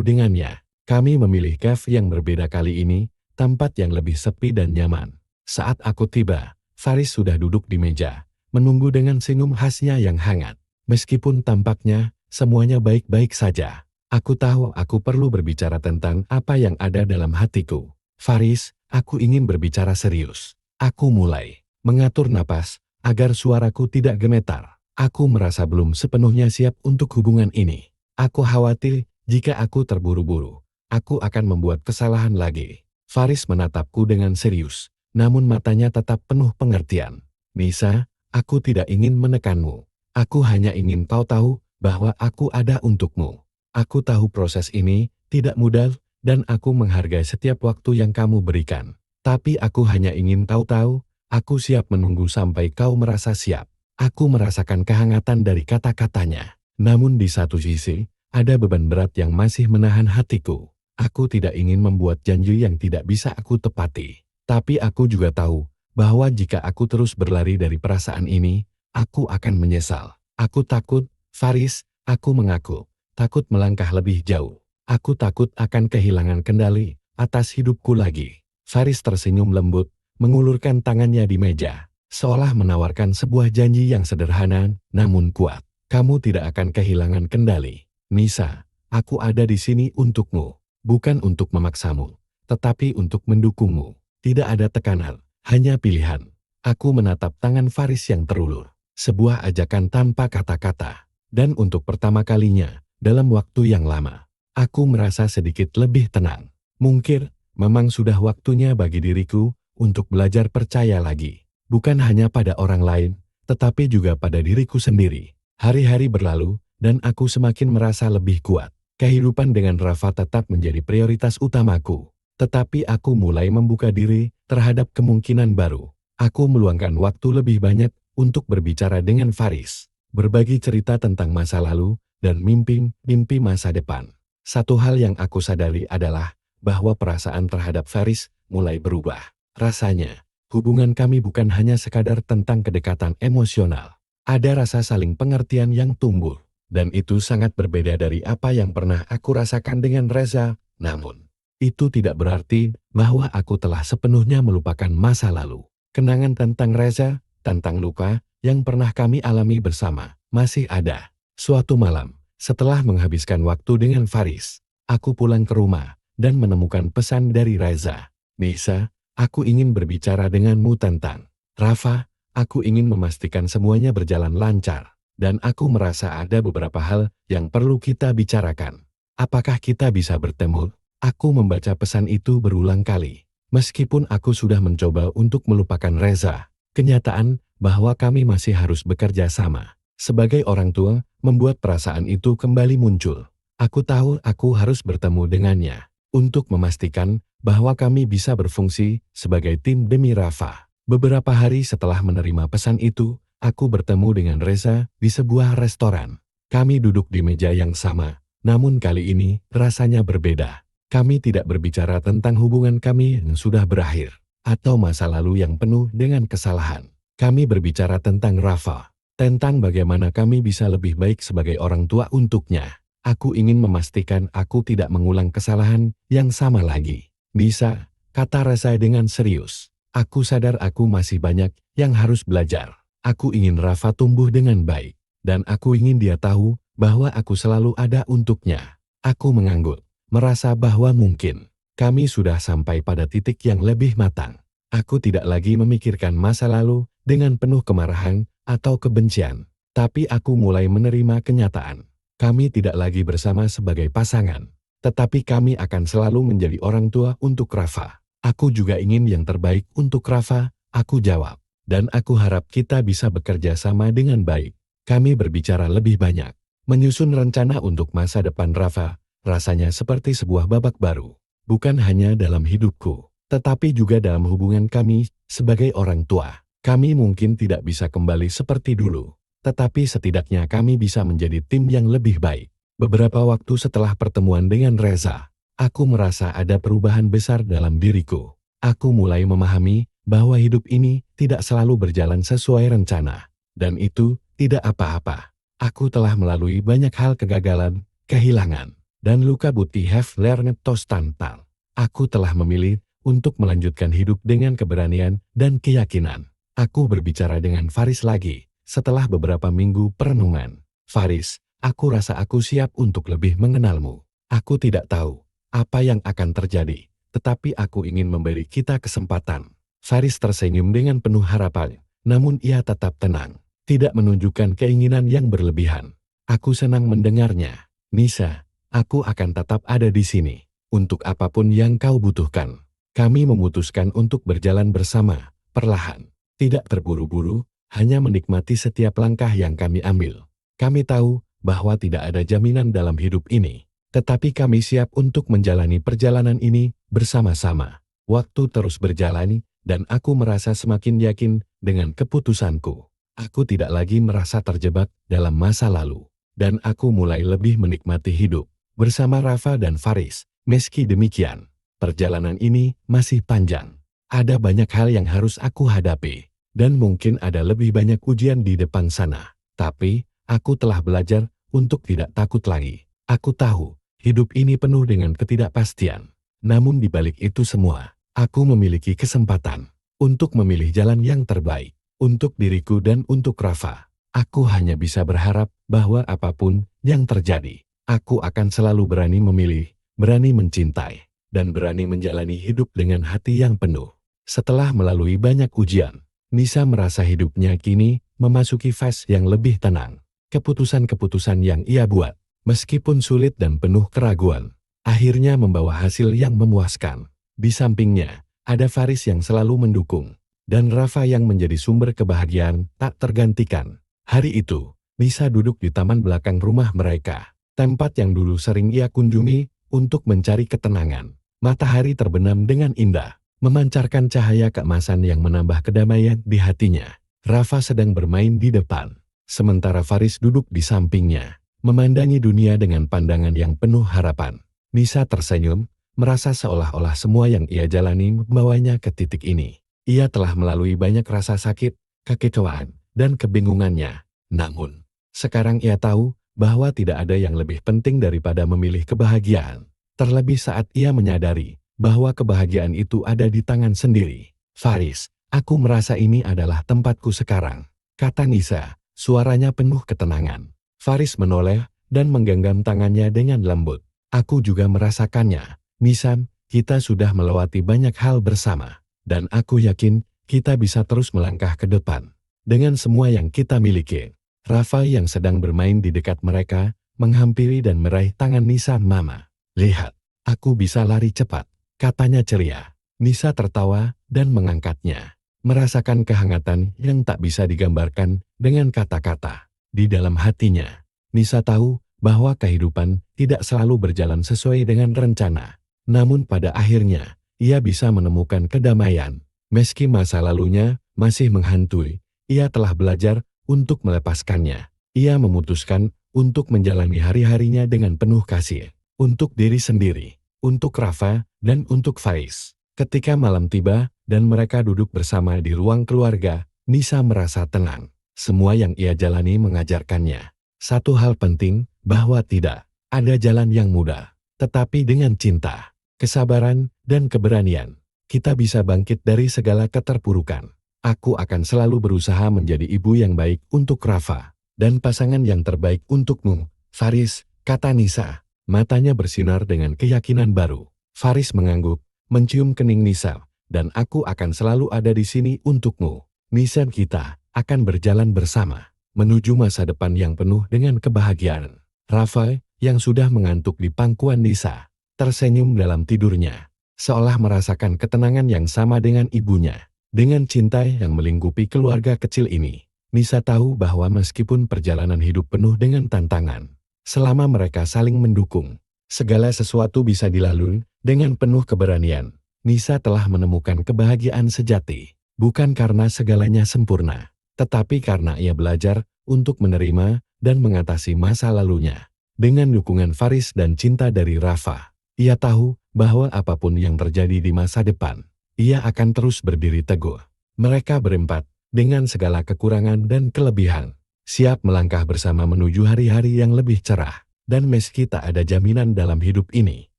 dengannya. Kami memilih cafe yang berbeda kali ini, tempat yang lebih sepi dan nyaman. Saat aku tiba, Faris sudah duduk di meja, menunggu dengan senyum khasnya yang hangat. Meskipun tampaknya semuanya baik-baik saja, aku tahu aku perlu berbicara tentang apa yang ada dalam hatiku. Faris, aku ingin berbicara serius. Aku mulai mengatur napas agar suaraku tidak gemetar. Aku merasa belum sepenuhnya siap untuk hubungan ini. Aku khawatir jika aku terburu-buru, aku akan membuat kesalahan lagi. Faris menatapku dengan serius, namun matanya tetap penuh pengertian. Nisa, aku tidak ingin menekanmu. Aku hanya ingin kau tahu bahwa aku ada untukmu. Aku tahu proses ini tidak mudah dan aku menghargai setiap waktu yang kamu berikan. Tapi aku hanya ingin kau tahu, aku siap menunggu sampai kau merasa siap. Aku merasakan kehangatan dari kata-katanya. Namun di satu sisi, ada beban berat yang masih menahan hatiku. Aku tidak ingin membuat janji yang tidak bisa aku tepati. Tapi aku juga tahu bahwa jika aku terus berlari dari perasaan ini, aku akan menyesal. Aku takut, Faris, aku mengaku, takut melangkah lebih jauh. Aku takut akan kehilangan kendali atas hidupku lagi. Faris tersenyum lembut, mengulurkan tangannya di meja, seolah menawarkan sebuah janji yang sederhana namun kuat. Kamu tidak akan kehilangan kendali. Nisa, aku ada di sini untukmu, bukan untuk memaksamu, tetapi untuk mendukungmu. Tidak ada tekanan, hanya pilihan. Aku menatap tangan Faris yang terulur, sebuah ajakan tanpa kata-kata. Dan untuk pertama kalinya, dalam waktu yang lama, aku merasa sedikit lebih tenang. Mungkin, memang sudah waktunya bagi diriku untuk belajar percaya lagi. Bukan hanya pada orang lain, tetapi juga pada diriku sendiri. Hari-hari berlalu, dan aku semakin merasa lebih kuat. Kehidupan dengan Rafa tetap menjadi prioritas utamaku. Tetapi aku mulai membuka diri terhadap kemungkinan baru. Aku meluangkan waktu lebih banyak untuk berbicara dengan Faris, berbagi cerita tentang masa lalu, dan mimpi masa depan. Satu hal yang aku sadari adalah bahwa perasaan terhadap Faris mulai berubah. Rasanya, hubungan kami bukan hanya sekadar tentang kedekatan emosional. Ada rasa saling pengertian yang tumbuh, dan itu sangat berbeda dari apa yang pernah aku rasakan dengan Reza. Namun, itu tidak berarti bahwa aku telah sepenuhnya melupakan masa lalu. Kenangan tentang Reza, tentang luka yang pernah kami alami bersama, masih ada. Suatu malam, setelah menghabiskan waktu dengan Faris, aku pulang ke rumah dan menemukan pesan dari Reza. Nisa, aku ingin berbicara denganmu tentang Rafa. Aku ingin memastikan semuanya berjalan lancar, dan aku merasa ada beberapa hal yang perlu kita bicarakan. Apakah kita bisa bertemu? Aku membaca pesan itu berulang kali. Meskipun aku sudah mencoba untuk melupakan Reza, kenyataan bahwa kami masih harus bekerja sama sebagai orang tua membuat perasaan itu kembali muncul. Aku tahu aku harus bertemu dengannya untuk memastikan bahwa kami bisa berfungsi sebagai tim demi Rafa. Beberapa hari setelah menerima pesan itu, aku bertemu dengan Reza di sebuah restoran. Kami duduk di meja yang sama, namun kali ini rasanya berbeda. Kami tidak berbicara tentang hubungan kami yang sudah berakhir, atau masa lalu yang penuh dengan kesalahan. Kami berbicara tentang Rafa, tentang bagaimana kami bisa lebih baik sebagai orang tua untuknya. Aku ingin memastikan aku tidak mengulang kesalahan yang sama lagi. Bisa, kata Reza dengan serius. Aku sadar aku masih banyak yang harus belajar. Aku ingin Rafa tumbuh dengan baik, dan aku ingin dia tahu bahwa aku selalu ada untuknya. Aku mengangguk, merasa bahwa mungkin kami sudah sampai pada titik yang lebih matang. Aku tidak lagi memikirkan masa lalu dengan penuh kemarahan atau kebencian, tapi aku mulai menerima kenyataan. Kami tidak lagi bersama sebagai pasangan, tetapi kami akan selalu menjadi orang tua untuk Rafa. Aku juga ingin yang terbaik untuk Rafa, aku jawab. Dan aku harap kita bisa bekerja sama dengan baik. Kami berbicara lebih banyak, menyusun rencana untuk masa depan Rafa, rasanya seperti sebuah babak baru. bukan hanya dalam hidupku, tetapi juga dalam hubungan kami sebagai orang tua. Kami mungkin tidak bisa kembali seperti dulu, tetapi setidaknya kami bisa menjadi tim yang lebih baik. Beberapa waktu setelah pertemuan dengan Reza, aku merasa ada perubahan besar dalam diriku. Aku mulai memahami bahwa hidup ini tidak selalu berjalan sesuai rencana, dan itu tidak apa-apa. Aku telah melalui banyak hal kegagalan, kehilangan, dan luka budi have learned to stand tall. Aku telah memilih untuk melanjutkan hidup dengan keberanian dan keyakinan. Aku berbicara dengan Faris lagi setelah beberapa minggu perenungan. Faris, aku rasa aku siap untuk lebih mengenalmu. Aku tidak tahu apa yang akan terjadi, tetapi aku ingin memberi kita kesempatan. Faris tersenyum dengan penuh harapan, namun ia tetap tenang, tidak menunjukkan keinginan yang berlebihan. Aku senang mendengarnya. Nisa, aku akan tetap ada di sini, untuk apapun yang kau butuhkan. Kami memutuskan untuk berjalan bersama, perlahan, tidak terburu-buru, hanya menikmati setiap langkah yang kami ambil. Kami tahu bahwa tidak ada jaminan dalam hidup ini, tetapi kami siap untuk menjalani perjalanan ini bersama-sama. Waktu terus berjalan, dan aku merasa semakin yakin dengan keputusanku. Aku tidak lagi merasa terjebak dalam masa lalu, dan aku mulai lebih menikmati hidup bersama Rafa dan Faris. Meski demikian, perjalanan ini masih panjang. Ada banyak hal yang harus aku hadapi, dan mungkin ada lebih banyak ujian di depan sana. Tapi, aku telah belajar untuk tidak takut lagi. Aku tahu, hidup ini penuh dengan ketidakpastian. Namun di balik itu semua, aku memiliki kesempatan untuk memilih jalan yang terbaik untuk diriku dan untuk Rafa. Aku hanya bisa berharap bahwa apapun yang terjadi, aku akan selalu berani memilih, berani mencintai, dan berani menjalani hidup dengan hati yang penuh. Setelah melalui banyak ujian, Nisa merasa hidupnya kini memasuki fase yang lebih tenang. Keputusan-keputusan yang ia buat, meskipun sulit dan penuh keraguan, akhirnya membawa hasil yang memuaskan. Di sampingnya, ada Faris yang selalu mendukung, dan Rafa yang menjadi sumber kebahagiaan tak tergantikan. Hari itu, Nisa duduk di taman belakang rumah mereka, tempat yang dulu sering ia kunjungi untuk mencari ketenangan. Matahari terbenam dengan indah, memancarkan cahaya keemasan yang menambah kedamaian di hatinya. Rafa sedang bermain di depan, sementara Faris duduk di sampingnya, memandangi dunia dengan pandangan yang penuh harapan. Nisa tersenyum, merasa seolah-olah semua yang ia jalani membawanya ke titik ini. Ia telah melalui banyak rasa sakit, kekecewaan, dan kebingungannya. Namun, sekarang ia tahu bahwa tidak ada yang lebih penting daripada memilih kebahagiaan. Terlebih saat ia menyadari bahwa kebahagiaan itu ada di tangan sendiri. Faris, aku merasa ini adalah tempatku sekarang, kata Nisa, suaranya penuh ketenangan. Faris menoleh dan menggenggam tangannya dengan lembut. Aku juga merasakannya. Nisa, kita sudah melewati banyak hal bersama, dan aku yakin kita bisa terus melangkah ke depan dengan semua yang kita miliki. Rafa yang sedang bermain di dekat mereka, menghampiri dan meraih tangan Nisa. Mama, lihat, aku bisa lari cepat, katanya ceria. Nisa tertawa dan mengangkatnya, merasakan kehangatan yang tak bisa digambarkan dengan kata-kata. Di dalam hatinya, Nisa tahu bahwa kehidupan tidak selalu berjalan sesuai dengan rencana. Namun pada akhirnya, ia bisa menemukan kedamaian. Meski masa lalunya masih menghantui, ia telah belajar untuk melepaskannya. Ia memutuskan untuk menjalani hari-harinya dengan penuh kasih. Untuk diri sendiri, untuk Rafa, dan untuk Faiz. Ketika malam tiba, dan mereka duduk bersama di ruang keluarga, Nisa merasa tenang. Semua yang ia jalani mengajarkannya satu hal penting, bahwa tidak ada jalan yang mudah. Tetapi dengan cinta, kesabaran, dan keberanian, kita bisa bangkit dari segala keterpurukan. Aku akan selalu berusaha menjadi ibu yang baik untuk Rafa, dan pasangan yang terbaik untukmu, Faris, kata Nisa. Matanya bersinar dengan keyakinan baru. Faris mengangguk, mencium kening Nisa, dan aku akan selalu ada di sini untukmu. Nisa, kita akan berjalan bersama, menuju masa depan yang penuh dengan kebahagiaan. Rafa, yang sudah mengantuk di pangkuan Nisa, tersenyum dalam tidurnya, seolah merasakan ketenangan yang sama dengan ibunya. Dengan cinta yang melingkupi keluarga kecil ini, Nisa tahu bahwa meskipun perjalanan hidup penuh dengan tantangan, selama mereka saling mendukung, segala sesuatu bisa dilalui Dengan penuh keberanian, Nisa telah menemukan kebahagiaan sejati, bukan karena segalanya sempurna, tetapi karena ia belajar untuk menerima dan mengatasi masa lalunya. Dengan dukungan Faris dan cinta dari Rafa, ia tahu bahwa apapun yang terjadi di masa depan, ia akan terus berdiri teguh. Mereka berempat, dengan segala kekurangan dan kelebihan, siap melangkah bersama menuju hari-hari yang lebih cerah. Dan meski tak ada jaminan dalam hidup ini,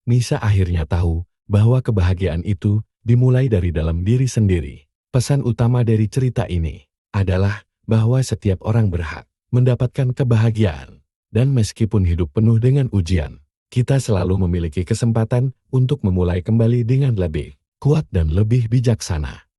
Nisa akhirnya tahu bahwa kebahagiaan itu dimulai dari dalam diri sendiri. Pesan utama dari cerita ini adalah bahwa setiap orang berhak mendapatkan kebahagiaan. Dan meskipun hidup penuh dengan ujian, kita selalu memiliki kesempatan untuk memulai kembali dengan lebih kuat dan lebih bijaksana.